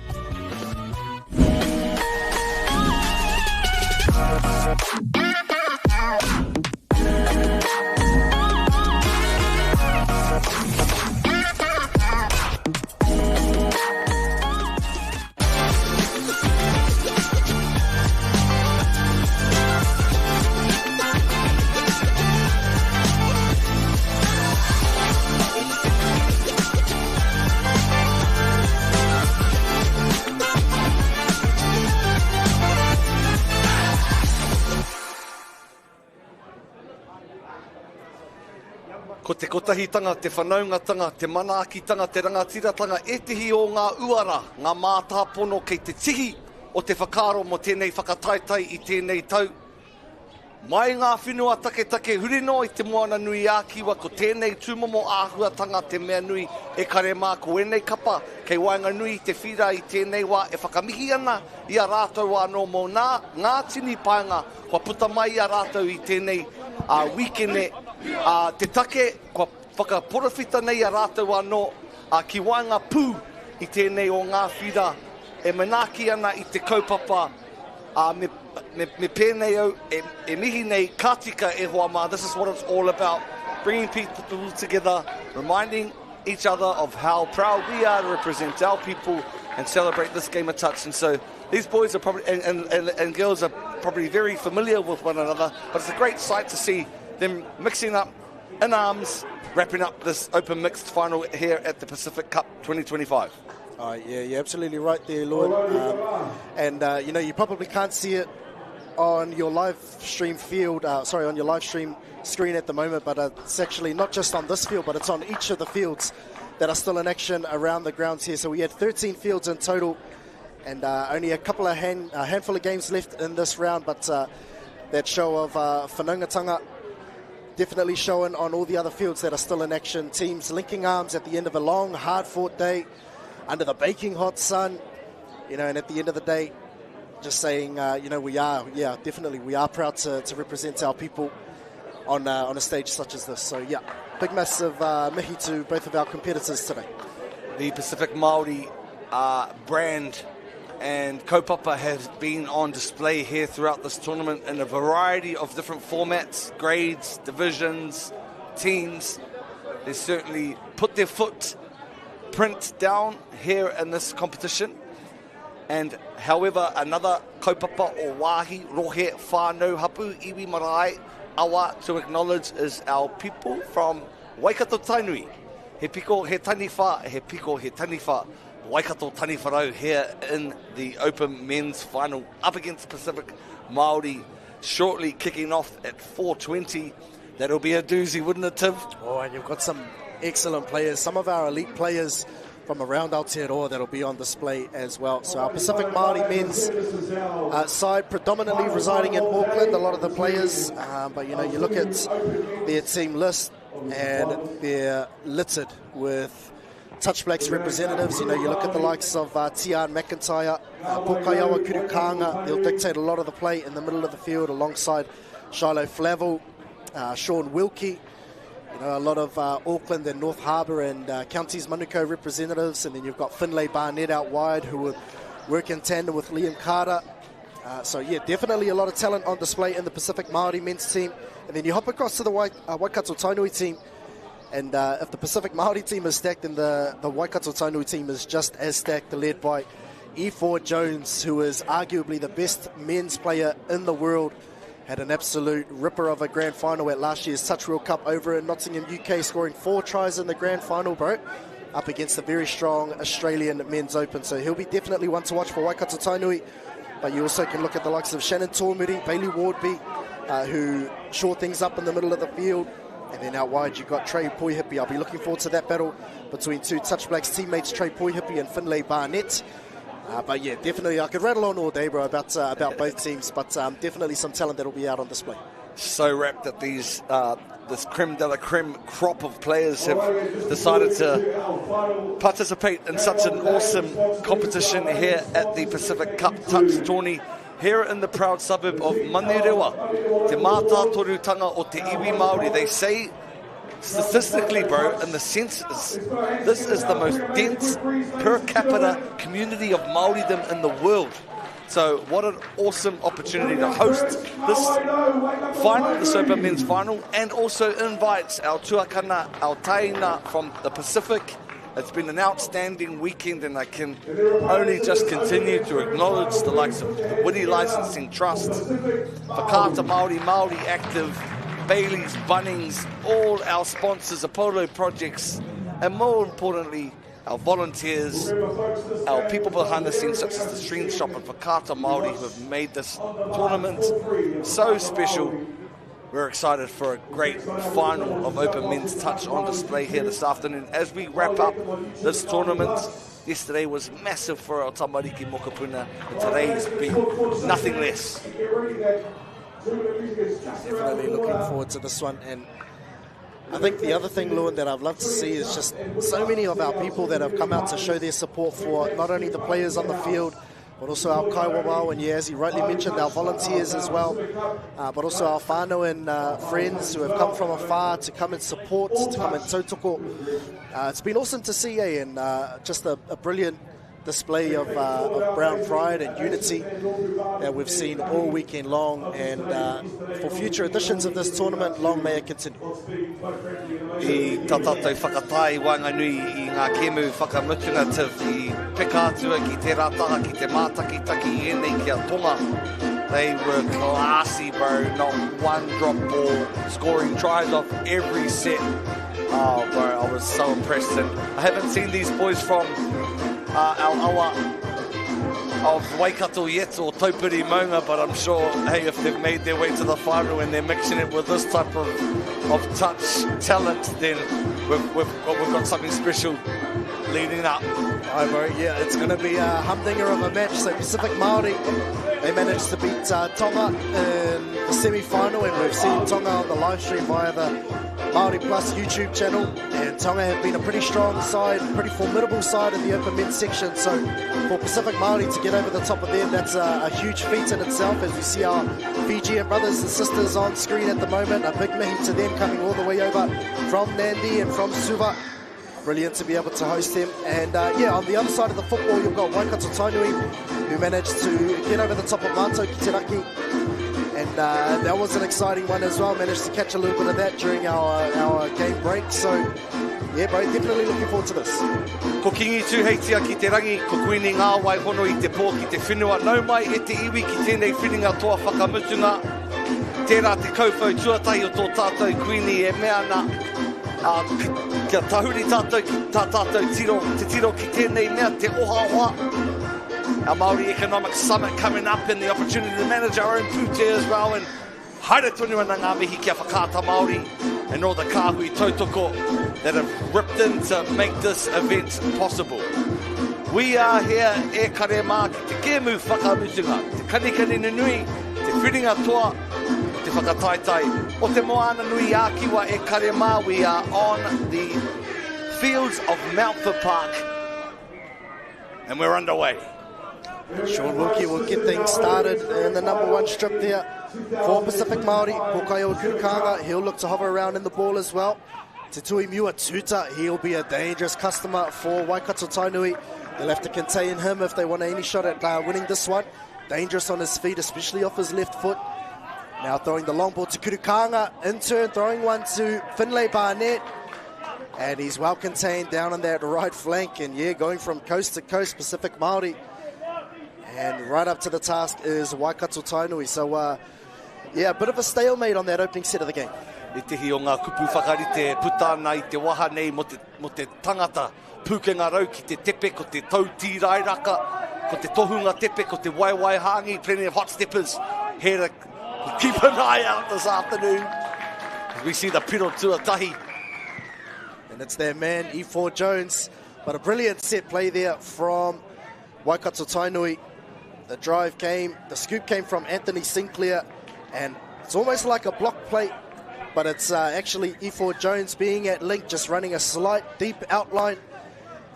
Ko te kotahitanga, te whanaungatanga, te manaakitanga, te rangatiratanga, e tihi o ngā uara, ngā mātāpono kei te tihi o te whakaaro mo tēnei whakataitai i tēnei tau. Mai ngā whenua take hurino i te moana nui ākiwa ko tēnei tūmomo āhuatanga te mea nui e kare mā ko enei kapa kei wainga nui te whira i tēnei wā e whakamihi ana i a rātou anō mō ngā tini paenga kua puta mai i a rātou i tēnei wikene te take kua whakaporowhita nei a rātou anō ki wainga pū i tēnei o ngā whira e manaki ana i te kaupapa me pēnei au, e mihi nei kātika e hoa mā. This is what it's all about. Bringing people together, reminding each other of how proud we are to represent our people and celebrate this game of touch. And so these boys are probably, and girls are probably very familiar with one another, but it's a great sight to see them mixing up in arms, wrapping up this open mixed final here at the Pacific Cup 2025. Yeah, you're absolutely right there, Lloyd. You know, you probably can't see it on your live stream field, on your live stream screen at the moment, but it's actually not just on this field, but it's on each of the fields that are still in action around the grounds here. So we had 13 fields in total, and only a handful of games left in this round, but that show of whanaungatanga definitely showing on all the other fields that are still in action. Teams linking arms at the end of a long, hard-fought day, under the baking hot sun, you know, and at the end of the day, just saying, you know, we are proud to represent our people on a stage such as this. So, yeah, big massive mihi to both of our competitors today. The Pacific Māori brand and kaupapa has been on display here throughout this tournament in a variety of different formats, grades, divisions, teams. They certainly put their footprint down here in this competition. And however, another kaupapa o wāhi rohe whānau hapu iwi marae awa to acknowledge is our people from Waikato Tainui. He piko he tani wha, Waikato tani wharau here in the Open Men's Final up against Pacific Māori, shortly kicking off at 4:20. That'll be a doozy, wouldn't it, Tim? Oh, and you've got some excellent players, some of our elite players from around Aotearoa that'll be on display as well. So our Pacific Māori men's side predominantly residing in Auckland, a lot of the players, but you know, you look at their team list and they're littered with Touch Blacks representatives. You know, you look at the likes of Tian McIntyre, Pokaiawa Kurukanga, they'll dictate a lot of the play in the middle of the field alongside Shiloh Flavel, Sean Wilkie. You know, a lot of Auckland and North Harbour and Counties Manukau representatives, and then you've got Finlay Barnett out wide who would work in tandem with Liam Carter. So yeah, definitely a lot of talent on display in the Pacific Māori men's team. And then you hop across to the Waikato Tainui team, and if the Pacific Māori team is stacked, then the Waikato Tainui team is just as stacked, led by E4 Jones, who is arguably the best men's player in the world. Had an absolute ripper of a grand final at last year's Touch World Cup over in Nottingham, UK, scoring 4 tries in the grand final, bro, up against the very strong Australian Men's Open. So he'll be definitely one to watch for Waikato Tainui. But you also can look at the likes of Shannon Tormuri, Bailey Wardby, who shore things up in the middle of the field. And then out wide, you've got Trey Poihipi. I'll be looking forward to that battle between two Touch Blacks teammates, Trey Poihipi and Finlay Barnett. But yeah, definitely, I could rattle on all day, bro, about both teams, but definitely some talent that will be out on display. So wrapped that this creme de la creme crop of players have decided to participate in such an awesome competition here at the Pacific Cup Touch Tourney here in the proud suburb of Manurewa, te mātātorutanga o te iwi Māori. They say statistically, bro, in the census, this is the most dense per capita community of Māoridom in the world. So what an awesome opportunity to host this final, the Open Men's Final, and also invites our tuakana, our taina from the Pacific. It's been an outstanding weekend, and I can only just continue to acknowledge the likes of the Wiri Licensing Trust, Whakaata Māori, Māori Active, Bailey's, Bunnings, all our sponsors, Apollo Projects, and more importantly, our volunteers, our people behind the scenes, such as the Stream Shop and Whakaata Māori, who have made this tournament so special. We're excited for a great final of Open Men's Touch on display here this afternoon. As we wrap up this tournament, yesterday was massive for our tamariki mokopuna, and today's been nothing less. Definitely looking forward to this one. And I think the other thing, Lewin, that I'd love to see is just so many of our people that have come out to show their support for not only the players on the field, but also our kaiwawao, and as he rightly mentioned, our volunteers as well, but also our whānau and friends who have come from afar to come and support, to come and tautoko. It's been awesome to see, and just a brilliant display of brown pride and unity that we've seen all weekend long, and for future editions of this tournament, long may it continue. I tātātou whakatai wanganui I ngā kemu whakamutunga I pekātua ki te rataha, ki te mātakitaki I nei kia tonga. They were classy, bro. Not one drop ball, scoring tries off every set. Oh, bro, I was so impressed. And I haven't seen these boys from our awa of Waikato yet, or Taupiri Maunga, but I'm sure, hey, if they've made their way to the final and they're mixing it with this type of touch talent, then we've got something special leading up. Hi, bro. Yeah, it's going to be a humdinger of a match. So Pacific Māori, they managed to beat Tonga in the semi-final, and we've seen Tonga on the live stream via the MāORI Plus YouTube channel, and Tonga have been a pretty strong side, pretty formidable side in the open men's section. So for Pacific Māori to get over the top of them, that's a huge feat in itself, as we see our Fijian brothers and sisters on screen at the moment. A big mihi to them coming all the way over from Nandi and from Suva. Brilliant to be able to host them. And yeah, on the other side of the football, you've got Waikato Tainui, who managed to get over the top of Mātou ki te raki. And that was an exciting one as well. Managed to catch a little bit of that during our game break. So, yeah, bro, definitely looking forward to this. Ko kingi tū heitia ki te rangi, ko kuini ngā waihono I te pō ki te whenua. Nau mai e te iwi ki tēnei whenua toa whakamutunga. Tērā te kaupau tuatahi o tō tātou kuini e mea na kia tahuri tātou tiro, te tiro ki tēnei mea, te oha. Our Māori Economic Summit coming up, and the opportunity to manage our own pūte as well, and haere tonu ana ngā mihi kia whakāta Māori and all the kāhui tautoko that have ripped in to make this event possible. We are here e kare mā ki te kēmu whakamutunga, te kanikani nui, te whiringa toa, te whakataitai. O te moana nui ākiwa e kare mā, we are on the fields of Mountfort Park, and we're underway. Sean Wilkie will get things started in the number one strip there for Pacific Māori. Pokaio Kurukanga, he'll look to hover around in the ball as well. Te Tui Miua Tuta, he'll be a dangerous customer for Waikato Tainui. They'll have to contain him if they want any shot at winning this one. Dangerous on his feet, especially off his left foot. Now throwing the long ball to Kurukanga, in turn throwing one to Finlay Barnett. And he's well contained down on that right flank, and yeah, going from coast to coast, Pacific Māori. And right up to the task is Waikato Tainui. So, yeah, a bit of a stalemate on that opening set of the game. I tehi o ngā kupu whakarite putana I te waha nei mo te tangata pūkenga rau ki te tepe, ko te tautirairaka, ko te tohunga tepe, ko te waiwai hangi, plenty of hot steppers here to keep an eye out this afternoon. We see the piro tuatahi. And it's their man, E4 Jones. But a brilliant set play there from Waikato Tainui. The drive came, the scoop came from Anthony Sinclair, and it's almost like a block play, but it's actually E4 Jones being at link, just running a slight deep outline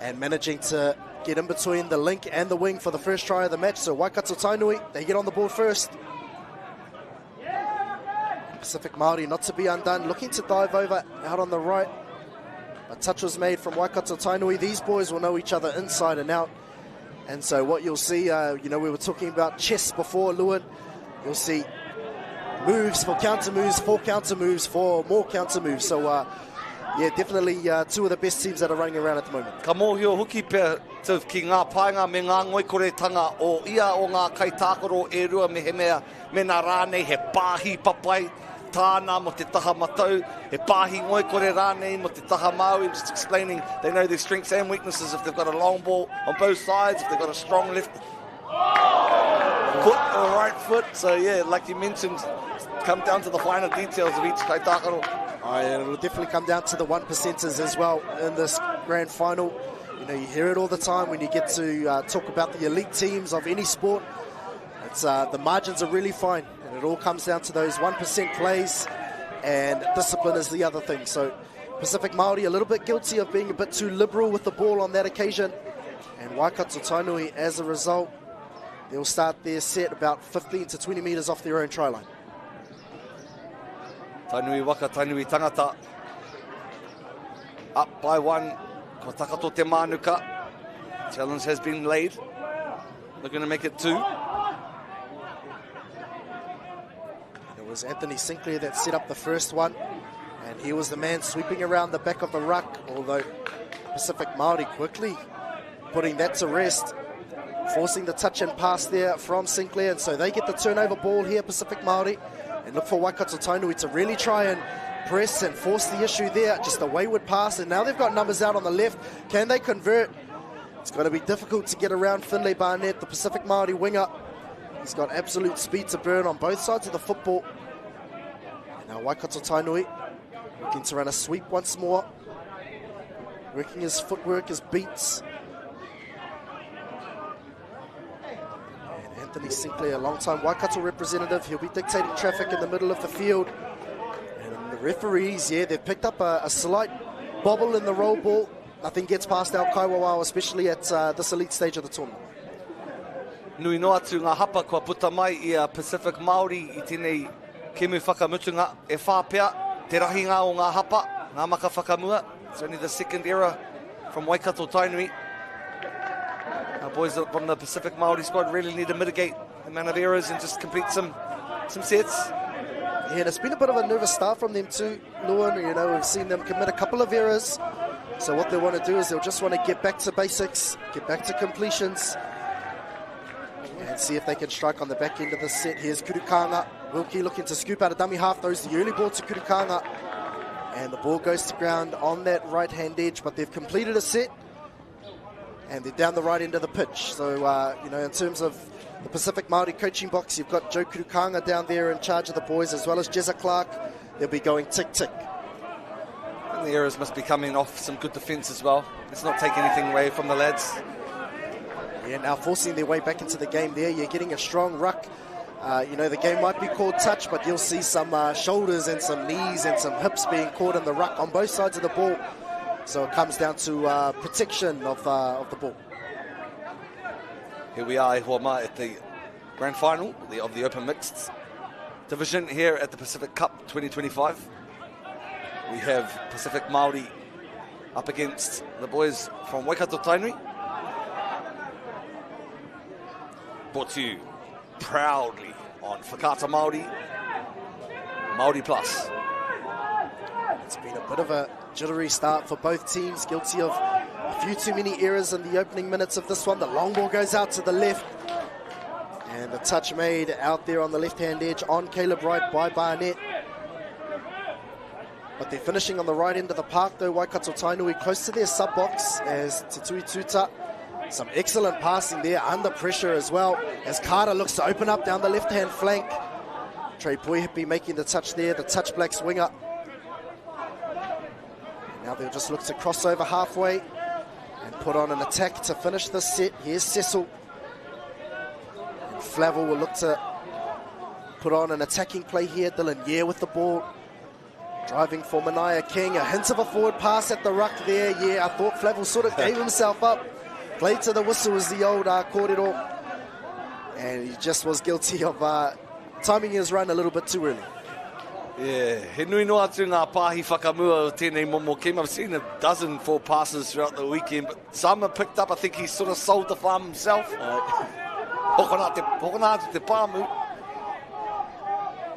and managing to get in between the link and the wing for the first try of the match. So Waikato Tainui, they get on the board first. Pacific Māori not to be undone, looking to dive over out on the right. A touch was made from Waikato Tainui. These boys will know each other inside and out. And so what you'll see, you know, we were talking about chess before, Lewin. You'll see moves for counter moves, for counter moves, for more counter moves. So, yeah, definitely two of the best teams that are running around at the moment. Ka mōhio huki pia ki ngā paenga me ngā ngoikoretanga o ia o ngā kaitākoro e rua me he mea me nā rānei he pāhi papai tāna mo te taha matau, he pāhi ngoikore rānei mo te taha Māui, just explaining they know their strengths and weaknesses if they've got a long ball on both sides, if they've got a strong left foot or right foot. So yeah, like you mentioned, come down to the finer details of each kaitākaro. It'll definitely come down to the 1%ers as well in this grand final. You know, you hear it all the time when you get to talk about the elite teams of any sport. It's the margins are really fine, and it all comes down to those 1% plays, and discipline is the other thing. So Pacific Māori a little bit guilty of being a bit too liberal with the ball on that occasion, and Waikato Tainui, as a result, they'll start their set about 15 to 20 metres off their own try line. Tainui waka, Tainui tangata. Up by 1. Ko Takato te Manuka. Challenge has been laid. They're going to make it 2. It was Anthony Sinclair that set up the first one, and he was the man sweeping around the back of the ruck, although Pacific Māori quickly putting that to rest, forcing the touch and pass there from Sinclair, and so they get the turnover ball here, Pacific Māori, and look for Waikato Tainui to really try and press and force the issue there. Just a wayward pass, and now they've got numbers out on the left. Can they convert? It's going to be difficult to get around Finlay Barnett, the Pacific Māori winger. He's got absolute speed to burn on both sides of the football. And now Waikato Tainui looking to run a sweep once more, working his footwork, his beats. Anthony Sinclair, a long-time Waikato representative. He'll be dictating traffic in the middle of the field. And the referees, yeah, they've picked up a slight bobble in the roll ball. Nothing gets past our kaiwawao, especially at this elite stage of the tournament. Nui no atu ngā hapa kua puta mai I a Pacific Māori I tēnei kemu whakamutunga e whāpea te rahinga o ngā hapa, ngā maka whakamua. It's only the second error from Waikato Tainui. Our boys from the Pacific Māori squad really need to mitigate the amount of errors and just complete some sets. Yeah, and it's been a bit of a nervous start from them too, Luan. You know, we've seen them commit a couple of errors. So what they want to do is they'll just want to get back to basics, get back to completions, and see if they can strike on the back end of the set. Here's Kurukanga. Wilkie looking to scoop out a dummy half. Throws the early ball to Kurukanga. And the ball goes to ground on that right-hand edge, but they've completed a set. And they're down the right end of the pitch. So, you know, in terms of the Pacific Māori coaching box, you've got Joe Kurukanga down there in charge of the boys, as well as Jezza Clark. They'll be going tick-tick. And the errors must be coming off some good defence as well. Let's not take anything away from the lads. Yeah, now forcing their way back into the game there. You're getting a strong ruck. You know, the game might be called touch, but you'll see some shoulders and some knees and some hips being caught in the ruck on both sides of the ball. So it comes down to protection of the ball. Here we are, Huama, at the grand final of the Open Mixed Division here at the Pacific Cup 2025. We have Pacific Māori up against the boys from Waikato Tainui. Brought to you proudly on Whakata Māori, Māori Plus. It's been a bit of a jittery start for both teams, guilty of a few too many errors in the opening minutes of this one. The long ball goes out to the left, and the touch made out there on the left-hand edge on Caleb Wright by Barnett. But they're finishing on the right end of the park, though. Waikato Tainui close to their sub-box as Tutui Tuta. Some excellent passing there under pressure as well, as Carter looks to open up down the left-hand flank. Trey Poihipi making the touch there, the touch Blacks winger. Now they'll just look to cross over halfway and put on an attack to finish this set. Here's Cecil. And Flavel will look to put on an attacking play here. Dylan Yeh with the ball. Driving for Manaya King. A hint of a forward pass at the ruck there. Yeah, I thought Flavel sort of gave himself up. Played to the whistle as the old corridor. And he just was guilty of timing his run a little bit too early. Yeah, he nui no atu ngā pāhi whakamua o tēnei momo kim. I've seen a dozen full passes throughout the weekend, but some are picked up. I think he sort of sold the farm himself. Hokona atu te pāmu.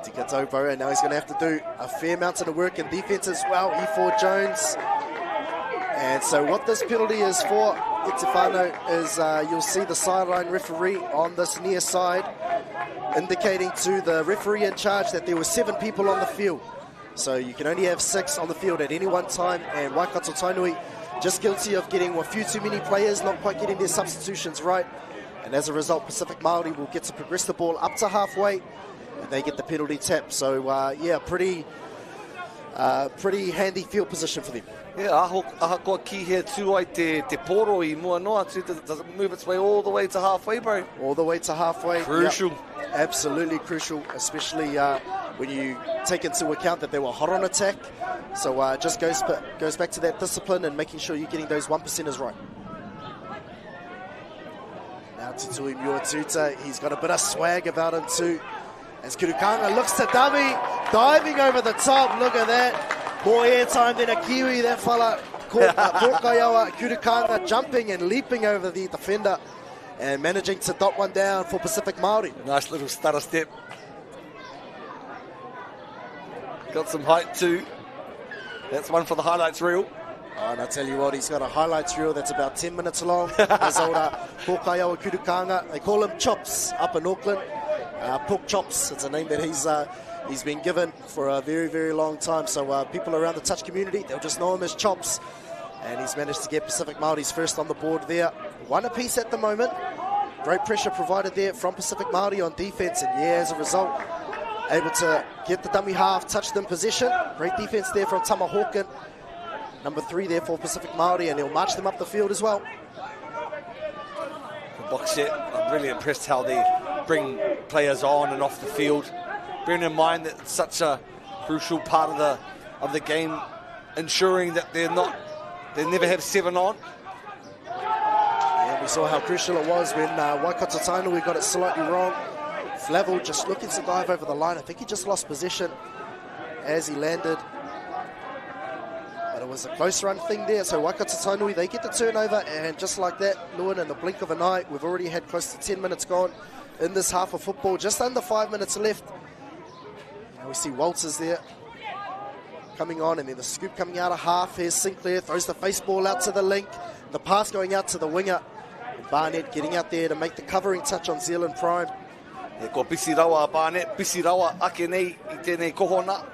Tika Topo, and now he's going to have to do a fair amount of work in defence as well. E4 Jones. And so what this penalty is for, Itefano, is you'll see the sideline referee on this near side indicating to the referee in charge that there were 7 people on the field. So you can only have 6 on the field at any one time, and Waikato Tainui just guilty of getting a few too many players, not quite getting their substitutions right. And as a result, Pacific Māori will get to progress the ball up to halfway they get the penalty tap. So, yeah, pretty handy field position for them. Yeah, aha kua ki here too ai te poro I mua noa too. Does it move its way all the way to halfway, bro? All the way to halfway. Crucial. Yep. Absolutely crucial, especially when you take into account that they were hot on attack. So just goes back to that discipline and making sure you're getting those 1%ers right. Now Tutui Muatuta, he's got a bit of swag about him too. As Kurukanga looks to dummy, diving over the top, look at that. More airtime than a Kiwi, that fella. Pokayawa Kurukanga jumping and leaping over the defender and managing to dot one down for Pacific Māori. Nice little stutter step. Got some height too. That's one for the highlights reel. Oh, and I tell you what, he's got a highlights reel that's about 10 minutes long. As old Pokayawa Kurukanga, they call him Chops up in Auckland. Pork Chops, it's a name that he's been given for a very, very long time. So people around the touch community, they'll just know him as Chops. And he's managed to get Pacific Māori's first on the board there. One apiece at the moment. Great pressure provided there from Pacific Māori on defense. And yeah, as a result, able to get the dummy half, touch them possession. Great defense there from Tamahawken. Number 3 there for Pacific Māori, and he'll march them up the field as well. The box set, I'm really impressed how they bring players on and off the field. Bearing in mind that it's such a crucial part of the game, ensuring that they never have 7 on. Yeah, we saw how crucial it was when Waikato Tainui got it slightly wrong. Flavel just looking to dive over the line. I think he just lost position as he landed. But it was a close run thing there. So Waikato Tainui, they get the turnover, and just like that, Lewin, in the blink of an eye, we've already had close to 10 minutes gone in this half of football. Just under 5 minutes left. Now we see Walters there coming on, and then the scoop coming out of half. Here's Sinclair, throws the face ball out to the link. The pass going out to the winger. And Barnett getting out there to make the covering touch on Zealand Prime. E ko pisi rawa Barnett, pisi rawa ake nei I tēnei kohona.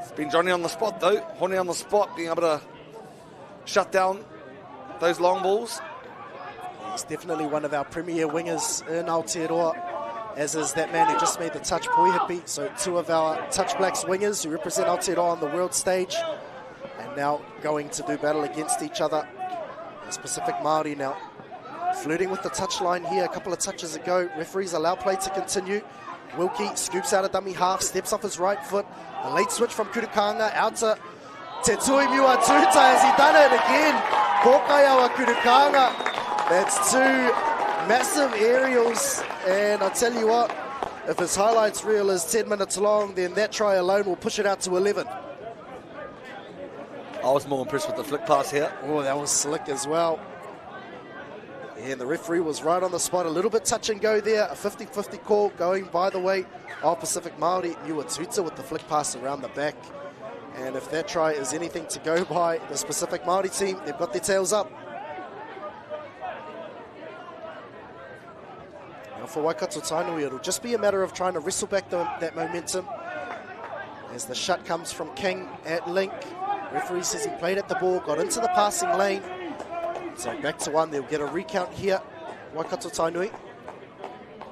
It's been Johnny on the spot though, Hone on the spot, being able to shut down those long balls. He's definitely one of our premier wingers in Aotearoa, as is that man who just made the touch, Poihipi. So 2 of our touch blacks wingers who represent Aotearoa on the world stage, and now going to do battle against each other. As Pacific Māori now flirting with the touchline here a couple of touches ago. Referees allow play to continue. Wilkie scoops out a dummy half, steps off his right foot. A late switch from Kurukanga out to Te Tui Muatuta. Has he done it again? Pokayawa Kurukanga. That's 2 massive aerials. And I tell you what, if his highlights reel is 10 minutes long, then that try alone will push it out to 11. I was more impressed with the flick pass here. Oh, that was slick as well. And the referee was right on the spot. A little bit touch and go there. A 50-50 call going by the way of Pacific Māori. Muatuta with the flick pass around the back. And if that try is anything to go by, the Pacific Māori team, they've got their tails up. Now for Waikato Tainui, it'll just be a matter of trying to wrestle back that momentum. As the shut comes from King at link. Referee says he played at the ball, got into the passing lane. So back to 1, they'll get a recount here. Waikato Tainui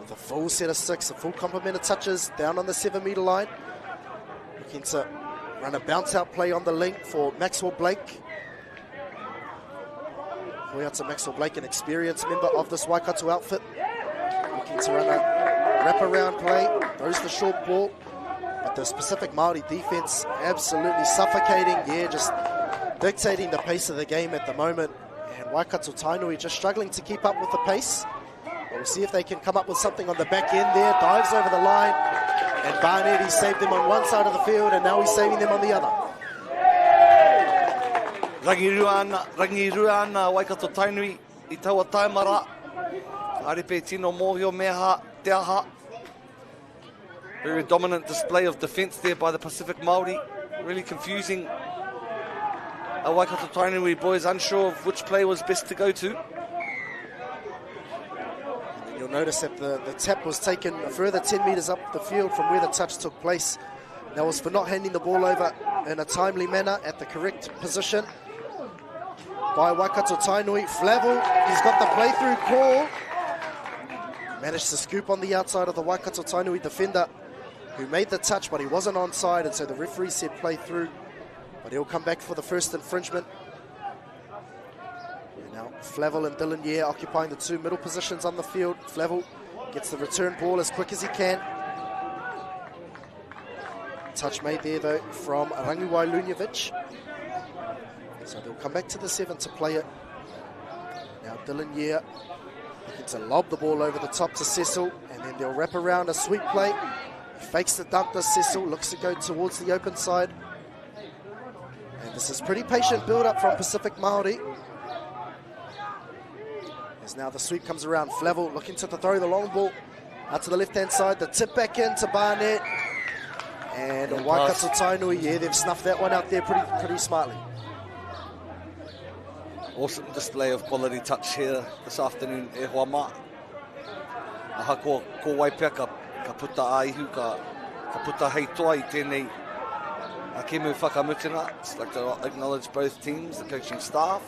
with a full set of 6, a full complement of touches down on the 7-metre line. Looking to run a bounce-out play on the link for Maxwell Blake. Going out to Maxwell Blake, an experienced member of this Waikato outfit. Looking to run a wrap-around play, throws the short ball. But the Pacific Māori defence absolutely suffocating. Yeah, just dictating the pace of the game at the moment. And Waikato Tainui just struggling to keep up with the pace. But we'll see if they can come up with something on the back end there. Dives over the line. And Barnett, he saved them on one side of the field, and now he's saving them on the other. Rangirua ana Waikato Tainui I taua taimara. Aripe tino mōhio meha te aha. Very dominant display of defence there by the Pacific Māori. Really confusing. Waikato Tainui boys unsure of which play was best to go to. And you'll notice that the tap was taken a further 10 metres up the field from where the touch took place. That was for not handing the ball over in a timely manner at the correct position by Waikato Tainui. Flavel, he's got the play-through call. managed to scoop on the outside of the Waikato Tainui defender, who made the touch, but he wasn't onside, and so the referee said play through. But he'll come back for the first infringement. And now Flavel and Dylan Yeh occupying the two middle positions on the field. Flavel gets the return ball as quick as he can. Touch made there though from Rangiwai Lunjevic. So they'll come back to the 7 to play it. Now Dylan Yeh looking to lob the ball over the top to Cecil, and then they'll wrap around a sweep play. He fakes the dump to Cecil, looks to go towards the open side. And this is pretty patient build-up from Pacific Māori. As now the sweep comes around, Flavel looking to throw the long ball out to the left-hand side. The tip back in to Barnett. And Waikato Tainui, yeah, they've snuffed that one out there pretty smartly. Awesome display of quality touch here this afternoon, e hoa mā. Aha ko waipea ka puta aihu, ka puta hei toa I tēnei a kemu whakamutunga. I'd like to acknowledge both teams, the coaching staff,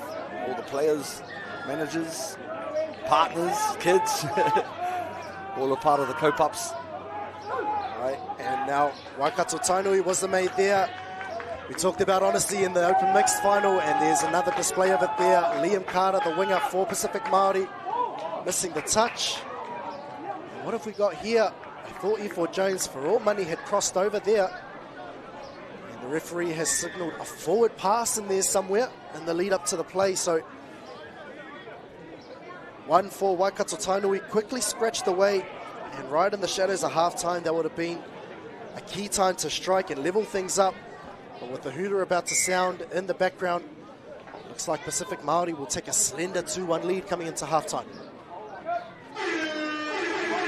all the players, managers, partners, kids, all a part of the co-pups. Right, and now Waikato Tainui was the maid there. We talked about honesty in the open mixed final, and there's another display of it there. Liam Carter, the winger for Pacific Māori, missing the touch. And what have we got here? I thought E4 Jones, for all money, had crossed over there. And the referee has signalled a forward pass in there somewhere in the lead up to the play. So 1 for Waikato Tainui, quickly scratched away. And right in the shadows of half-time, that would have been a key time to strike and level things up. But with the hooter about to sound in the background, looks like Pacific Māori will take a slender 2-1 lead coming into halftime.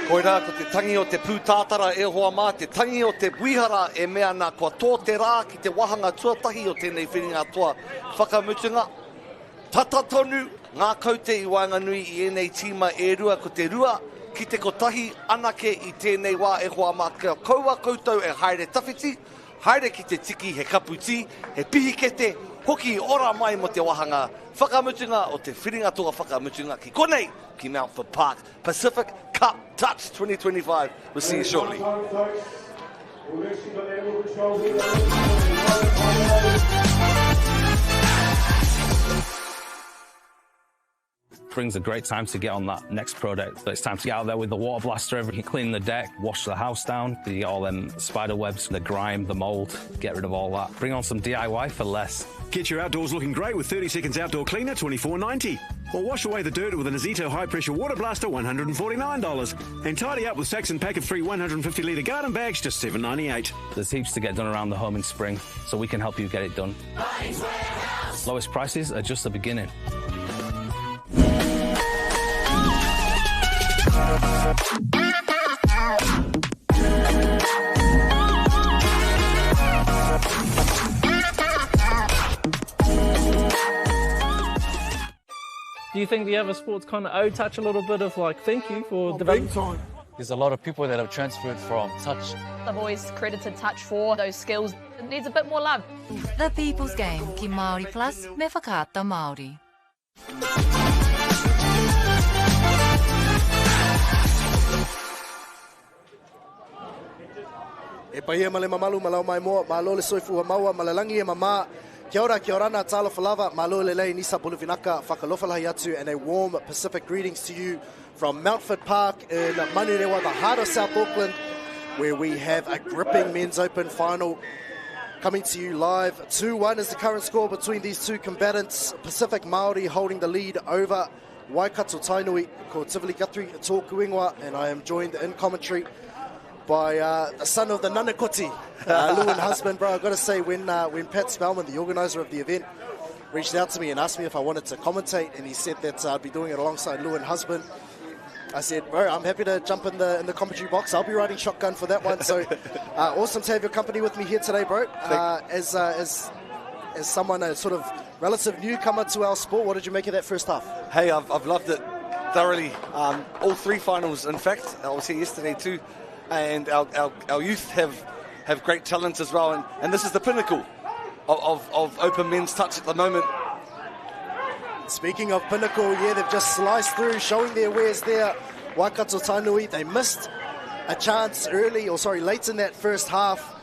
Koira, ko te tangi o te pūtātara e hoa mā, te tangi o te wihara e mea nā kua tō te rā ki te wahanga tuatahi o tēnei whiringa toa whakamutunga. Tata tonu, ngā kaute I Wainganui I enei tīma e rua ko te rua, ki te kotahi anake I tēnei wā e hoa mā, kia kaua koutou e haere tawhiti, haere ki te tiki he kaputi, he pihikete, hoki ora mai mo te wahanga whakamutunga o te whiringa toa whakamutunga ki konei ki Mountfort Park. Pacific Cup Touch 2025. We'll see you shortly. Spring's a great time to get on that next product. It's time to get out there with the water blaster. You can clean the deck, wash the house down, you get all them spider webs, the grime, the mold, get rid of all that. Bring on some DIY for less. Get your outdoors looking great with 30 seconds outdoor cleaner, $24.90. Or wash away the dirt with an Azito high-pressure water blaster, $149. And tidy up with Saxon packet-free 150-litre garden bags, just $7.98. There's heaps to get done around the home in spring, so we can help you get it done. Lowest prices are just the beginning. Do you think the other sports kind of touch a little bit of like thank you for development? There's a lot of people that have transferred from touch. I've always credited touch for those skills. It needs a bit more love. The People's Game ki Māori Plus me whakaata Māori. E paia male mamalu malau mai moa, malo le soifu maua malalangi e mama. Kia ora na talo falava, malo lelei nisa buluvinaka, whakalofalahi atu, and a warm Pacific greetings to you from Mountfort Park in Manurewa, the heart of South Auckland, where we have a gripping men's open final coming to you live. 2-1 is the current score between these two combatants. Pacific Māori holding the lead over Waikato Tainui, ko Tivoli Guthrie tōku ingoa, and I am joined in commentary by the son of the Nanakoti, Lewin husband, bro. I've got to say, when Pat Spellman, the organiser of the event, reached out to me and asked me if I wanted to commentate, and he said that I'd be doing it alongside Lewin husband, I said, bro, I'm happy to jump in the commentary box. I'll be riding shotgun for that one. So awesome to have your company with me here today, bro. As someone, a sort of relative newcomer to our sport, what did you make of that first half? Hey, I've loved it thoroughly. All three finals, in fact. I was here yesterday too. And our youth have great talent as well, and this is the pinnacle of open men's touch at the moment. Speaking of pinnacle, yeah, they've just sliced through, showing their wares there. Waikato Tainui, they missed a chance late in that first half.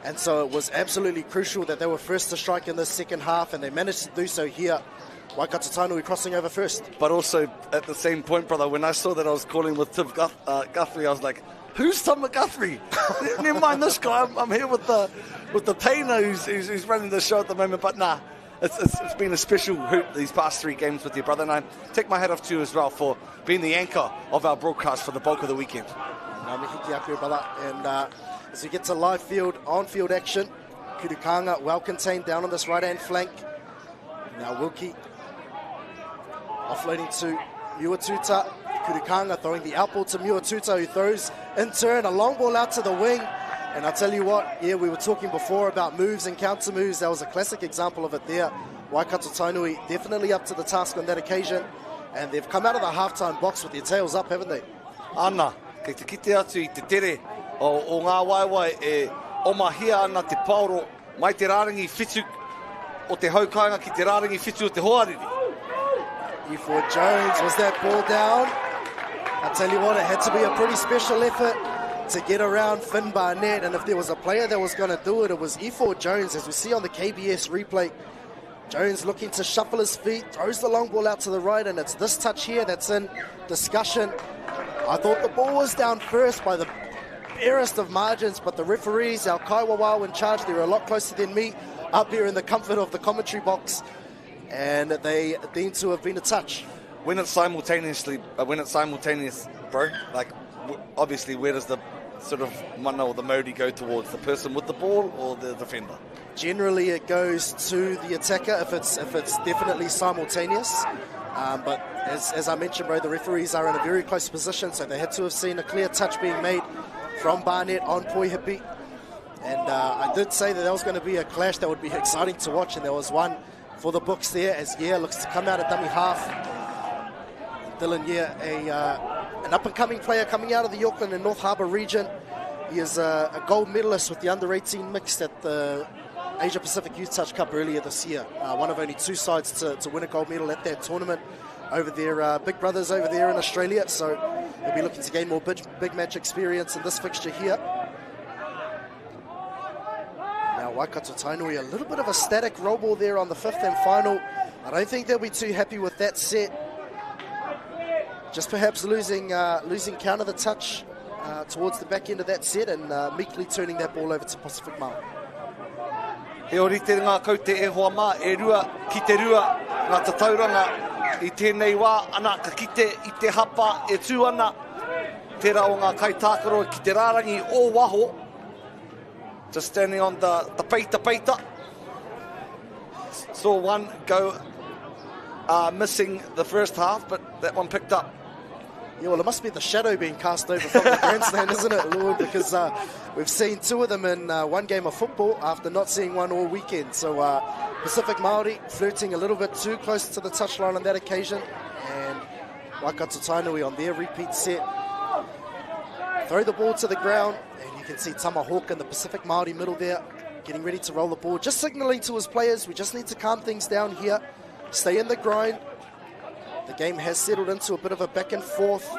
And so it was absolutely crucial that they were first to strike in the second half, and they managed to do so here. Waikato Tainui crossing over first. But also, at the same point, brother, when I saw that I was calling with Tim Guthrie, I was like, who's Tim Guthrie? Never mind this guy. I'm here with the Tainer who's running the show at the moment. But nah, it's been a special hoot these past 3 games with you, brother. And I take my hat off to you as well for being the anchor of our broadcast for the bulk of the weekend. And as we get to live field, on-field action, Kurukanga well contained down on this right-hand flank. Now Wilkie offloading to Muatuta. Kurukanga throwing the out ball to Muatuta, who throws in turn a long ball out to the wing. And I'll tell you what, we were talking before about moves and counter moves. That was a classic example of it there. Waikato Tainui definitely up to the task on that occasion. And they've come out of the halftime box with their tails up, haven't they? Ana, kei te kite atu I te tere o ngā waiwai e omahia ana te pauro mai te rārangi whitu o te haukainga ki te rārangi whitu o te hoariri. E4 Jones, was that ball down? I tell you what, it had to be a pretty special effort to get around Finn Barnett, and if there was a player that was going to do it, it was E4 Jones, as we see on the KBS replay. Jones looking to shuffle his feet, throws the long ball out to the right, and it's this touch here that's in discussion. I thought the ball was down first by the barest of margins, but the referees, our Kaiwawa in charge, they were a lot closer than me up here in the comfort of the commentary box, and they deemed to have been a touch. When it's simultaneous, bro, like obviously where does the sort of mana or the MΑORI go towards? The person with the ball or the defender? Generally it goes to the attacker if it's definitely simultaneous. But as I mentioned, bro, the referees are in a very close position, so they had to have seen a clear touch being made from Barnett on Poihipi. And I did say that was going to be a clash that would be exciting to watch, and there was one for the books there as looks to come out at dummy half. Dylan an up-and-coming player coming out of the Auckland and North Harbour region. He is a gold medalist with the under-18 mixed at the Asia Pacific Youth Touch Cup earlier this year. One of only 2 sides to win a gold medal at that tournament over their big brothers over there in Australia. So they'll be looking to gain more big match experience in this fixture here. Now Waikato Tainui, a little bit of a static roll ball there on the 5th and final. I don't think they'll be too happy with that set. Just perhaps losing count of the touch towards the back end of that set, and meekly turning that ball over to Pacific Mount. He ori te ngā kaute e hoa mā, e rua ki te rua, ngā tatauranga I tēnei wā, ana ka kite I te hapa, e tū ana, te rao ngā kaitākaro ki te rārangi o waho. Just standing on the peita. Saw one go missing the first half, but that one picked up. Yeah, well, it must be the shadow being cast over from the grandstand, isn't it, Lord? Because we've seen 2 of them in one game of football after not seeing one all weekend. So Pacific MΑORI flirting a little bit too close to the touchline on that occasion. And Waikato Tainui on their repeat set throw the ball to the ground. And you can see Tamahawk in the Pacific MAORI middle there, getting ready to roll the ball. Just signaling to his players, we just need to calm things down here. Stay in the grind. The game has settled into a bit of a back and forth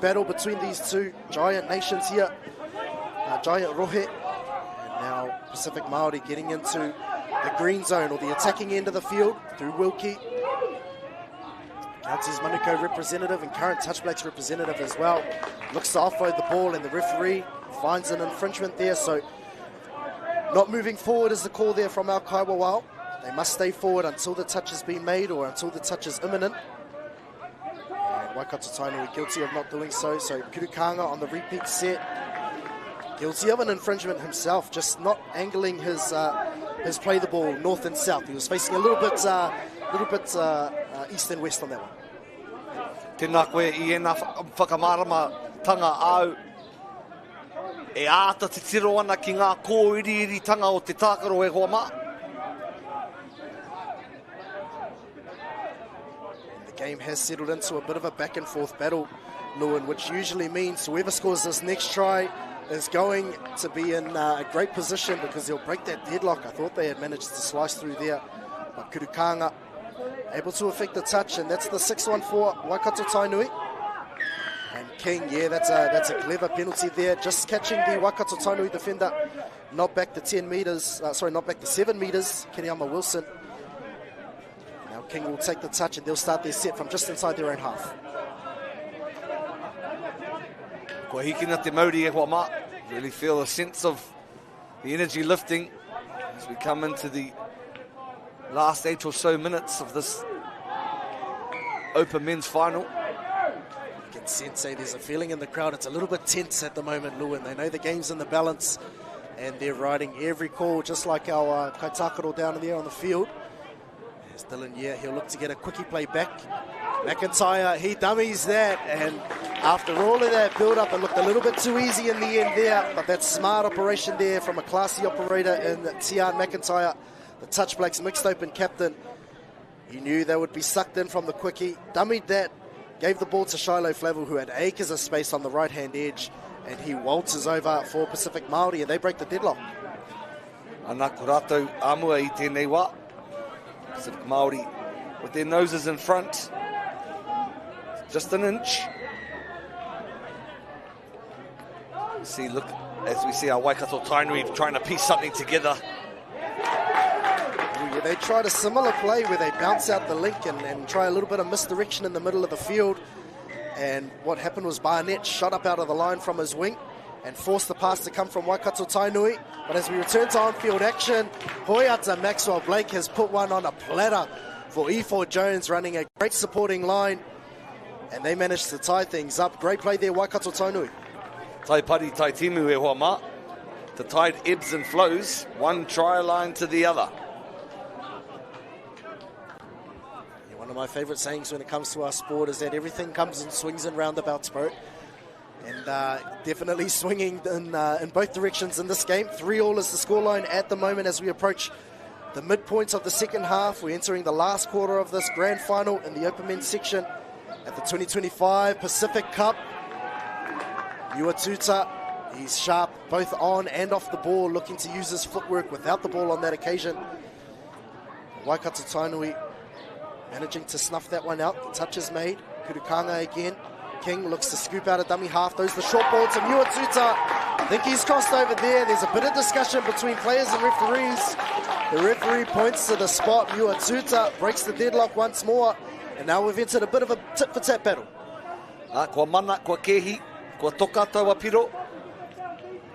battle between these 2 giant nations here. Giant Rohe. And now Pacific MAORI getting into the green zone or the attacking end of the field through Wilkie. Counties Manukau representative and current Touch Blacks representative as well. Looks to offload the ball, and the referee finds an infringement there. So not moving forward is the call there from our Kaiwawao. They must stay forward until the touch has been made or until the touch is imminent. And Waikato Tainui guilty of not doing so. So Kurukanga on the repeat set, guilty of an infringement himself, just not angling his play the ball north and south. He was facing a little bit east and west on that one. Tēnā koe I ena whakamārama tanga au. E āta te tiro ana ki ngā kōiri tanga o te tākaro e hoa mā. The game has settled into a bit of a back and forth battle, Lewin, which usually means whoever scores this next try is going to be in a great position because they'll break that deadlock. I thought they had managed to slice through there, but Kurukanga able to affect the touch, and that's the 6-1 for Waikato Tainui. And King, yeah, that's a clever penalty there. Just catching the Waikato Tainui defender, not back to 10 metres, not back to 7 metres, Kennyama Wilson. Now King will take the touch and they'll start their set from just inside their own half. Kua hikina te Māori e hoa mā. Really feel a sense of the energy lifting as we come into the last 8 or so minutes of this Open Men's Final. You can sense there's a feeling in the crowd. It's a little bit tense at the moment, Lewin. They know the game's in the balance and they're riding every call, just like our Kaitakaro down in there on the field. As Dylan, yeah, he'll look to get a quickie play back. McIntyre, he dummies that, and after all of that build-up, it looked a little bit too easy in the end there, but that smart operation there from a classy operator in Tian McIntyre, the Touch Blacks mixed open captain. He knew they would be sucked in from the quickie, dummied that, gave the ball to Shiloh Flavel, who had acres of space on the right-hand edge, and he waltzes over for Pacific Māori, and they break the deadlock. Ana ko rātou āmua i tēnei wā. Pacific Māori with their noses in front. Just an inch. Look, as we see our Waikato Tainui trying to piece something together. Yeah, they tried a similar play where they bounce out the link and try a little bit of misdirection in the middle of the field. And what happened was Barnett shot up out of the line from his wing and forced the pass to come from Waikato Tainui. But as we return to on-field action, Hoiata Maxwell Blake has put one on a platter for E4 Jones, running a great supporting line. And they managed to tie things up. Great play there, Waikato Tainui. Tai pari, tai timu e hoa mā. The tide ebbs and flows, one try line to the other. Yeah, one of my favourite sayings when it comes to our sport is that everything comes in swings and roundabouts, bro. And definitely swinging in both directions in this game. 3-3 is the scoreline at the moment as we approach the midpoint of the second half. We're entering the last quarter of this grand final in the Open Men's section at the 2025 Pacific Cup. Uatuta, he's sharp both on and off the ball, looking to use his footwork without the ball on that occasion. Waikato Tainui managing to snuff that one out. The touch is made. Kurukanga again. King looks to scoop out a dummy half. Those the short ball to Uatuta. I think he's crossed over there. There's a bit of discussion between players and referees. The referee points to the spot. Uatuta breaks the deadlock once more. And now we've entered a bit of a tit-for-tat battle. Kua mana, kua kehi, kua toka taua piro.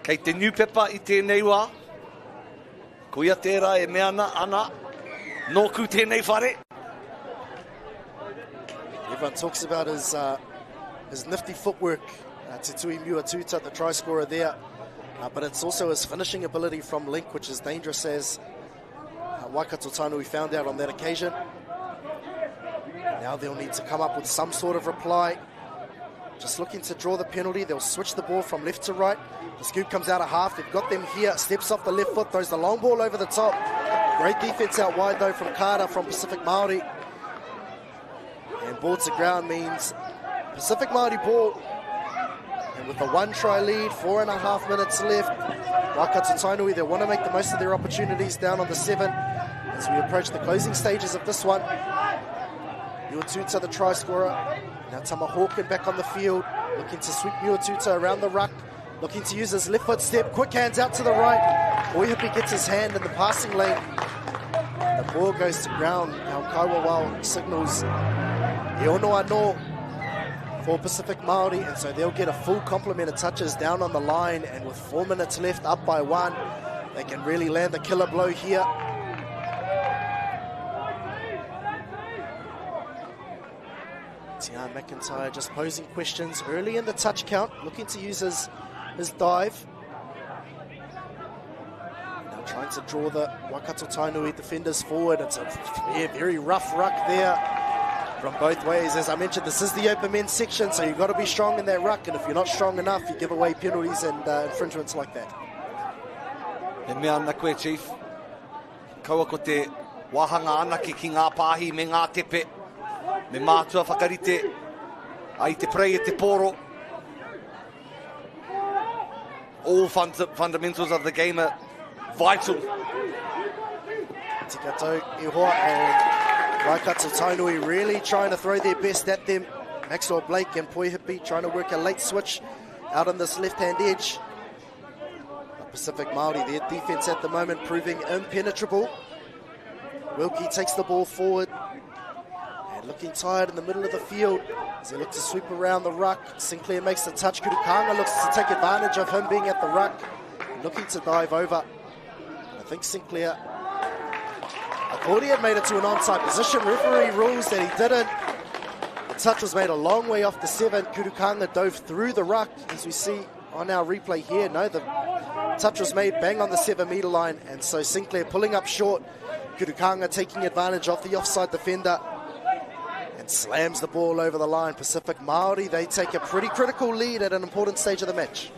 Kei te niupepa i tēnei wā. Kuia tērā e meana ana. Nōku tēnei whare. Everyone talks about his nifty footwork. Te Tui Uatuta, the try scorer there. But it's also his finishing ability from link, which is dangerous, as Waikato Tainui found out on that occasion. Now they'll need to come up with some sort of reply. Just looking to draw the penalty. They'll switch the ball from left to right. The scoop comes out of half. They've got them here. Steps off the left foot. Throws the long ball over the top. Great defense out wide, though, from Carter from Pacific Māori. And ball to ground means Pacific Māori ball. And with a 1-try lead, 4.5 minutes left, Waikato Tainui, they want to make the most of their opportunities down on the 7 as we approach the closing stages of this one. Uatuta, the try scorer. Now Tama Hawken back on the field, looking to sweep Uatuta around the ruck, looking to use his left foot step. Quick hands out to the right. Oihupi gets his hand in the passing lane. The ball goes to ground. Now Kaiwawao signals E ono anō for Pacific Māori, and so they'll get a full complement of touches down on the line, and with 4 minutes left, up by 1, they can really land the killer blow here. Tian McIntyre just posing questions early in the touch count, looking to use his dive. Now trying to draw the Waikato Tainui defenders forward. It's a very rough ruck there from both ways. As I mentioned, this is the Open Men's section, so you've got to be strong in that ruck, and if you're not strong enough, you give away penalties and infringements like that. E mea ana koe, Chief. Kaua ko te wahanga anaki ki ngā pāhi me ngā tepe. Me mātua whakarite ai te prei e te poro. All fundamentals of the game are vital. Tikatou Ihoa and Waikato Tainui really trying to throw their best at them. Maxwell Blake and Poihipi trying to work a late switch out on this left-hand edge. But Pacific Māori, their defence at the moment proving impenetrable. Wilkie takes the ball forward and looking tired in the middle of the field as they look to sweep around the ruck. Sinclair makes the touch. Kurukanga looks to take advantage of him being at the ruck, looking to dive over. I think Sinclair, I thought he had made it to an onside position. Referee rules that he didn't. The touch was made a long way off the 7. Kurukanga dove through the ruck, as we see on our replay here. No, the touch was made bang on the 7-metre line, and so Sinclair pulling up short. Kurukanga taking advantage of the offside defender and slams the ball over the line. Pacific Māori, they take a pretty critical lead at an important stage of the match.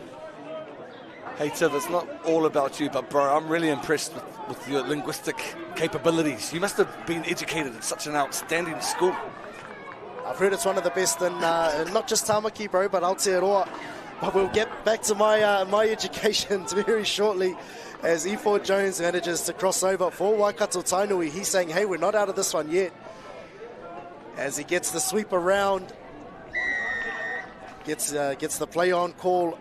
Hey Tiv, it's not all about you, but bro, I'm really impressed with your linguistic capabilities. You must have been educated at such an outstanding school. I've heard it's one of the best in not just Tamaki, bro, but Aotearoa. But we'll get back to my my education very shortly as E4 Jones manages to cross over for Waikato Tainui. He's saying, hey, we're not out of this one yet. As he gets the sweep around, gets the play on call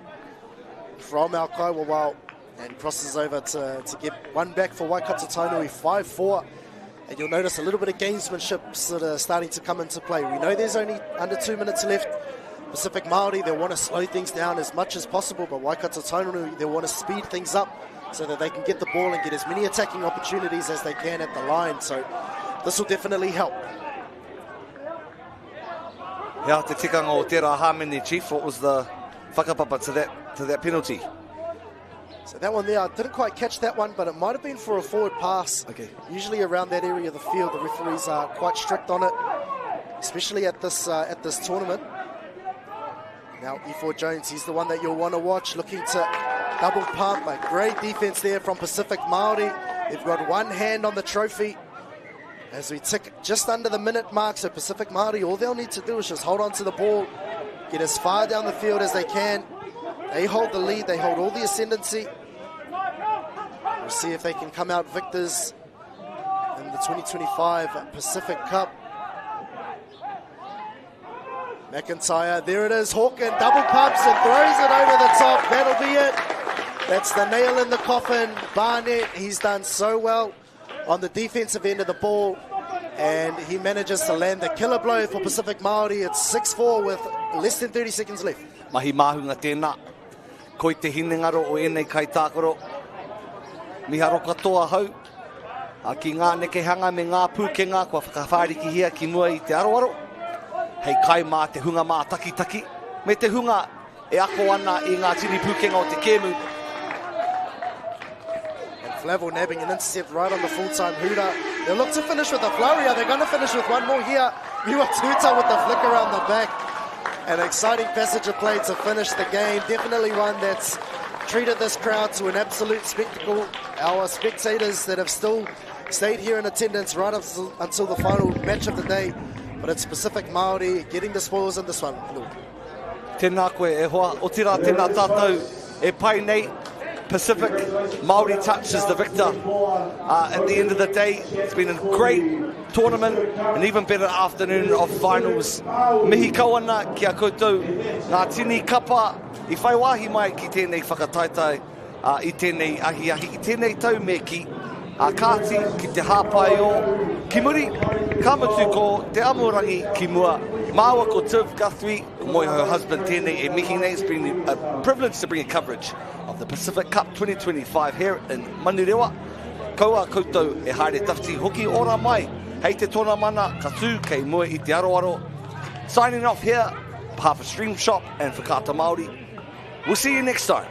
from our Kaiwawao and crosses over to get one back for Waikato Tainui, 5-4. And you'll notice a little bit of gamesmanship sort of starting to come into play. We know there's only under 2 minutes left. Pacific Māori, they want to slow things down as much as possible, but Waikato Tainui, they want to speed things up so that they can get the ball and get as many attacking opportunities as they can at the line. So this will definitely help. Yeah, te tikanga o tērā Harmony, Chief. What was the whakapapa to that penalty? So that one there, I didn't quite catch that one, but it might have been for a forward pass. Okay. Usually around that area of the field, the referees are quite strict on it, especially at this tournament. Now E4 Jones, he's the one that you'll want to watch, looking to double pump. A great defense there from Pacific Māori. They've got one hand on the trophy as we tick just under the minute mark. So Pacific Māori, all they'll need to do is just hold on to the ball, get as far down the field as they can. They hold the lead, they hold all the ascendancy. We'll see if they can come out victors in the 2025 Pacific Cup. McIntyre, there it is, Hawken double pumps and throws it over the top. That'll be it. That's the nail in the coffin. Barnett, he's done so well on the defensive end of the ball, and he manages to land the killer blow for Pacific Māori. It's 6-4 with less than 30 seconds left. Mahi mahunga tēnā. Koi te hinengaro o enei kai tākoro. Miharo katoa hau. A ki ngā nekehanga me ngā pūkenga kua whakawhāriki hia ki mua I te aroaro. Hei kai mā te hunga mā taki-taki. Me te hunga e ako ana I ngā tini pūkenga o te kēmu. And Flavel nabbing an intercept right on the full-time hooter. They'll look to finish with a flurry. Are they going to finish with one more here? Miwa Tuta with the flick around the back. An exciting passage of play to finish the game. Definitely one that's treated this crowd to an absolute spectacle. Our spectators that have still stayed here in attendance right up until the final match of the day. But it's Pacific Māori getting the spoils in this one. Tēnā koe e hoa, o tira tēnā tātou e pai nei. Pacific Māori touches the victor. At the end of the day, it's been a great tournament, an even better afternoon of finals. Mihi kawana ki a koutou, ngā tini kapa I whai wāhi mai ki tēnei whakataitai I tēnei ahi-ahi, I tēnei tau me ki a kāti ki te hāpai o ki muri, ka mutu ko te amorangi ki mua. Māua ko Tiv Guthrie, moi her husband tēnei e mihi nei. It's been a privilege to bring you coverage of the Pacific Cup 2025 here in Manurewa. Kaua koutou e haere tawhiti hoki ora mai. Hei te tōna mana, ka tū kei mua I te aroaro. Signing off here, behalf of Stream Shop and Whakata Māori. We'll see you next time.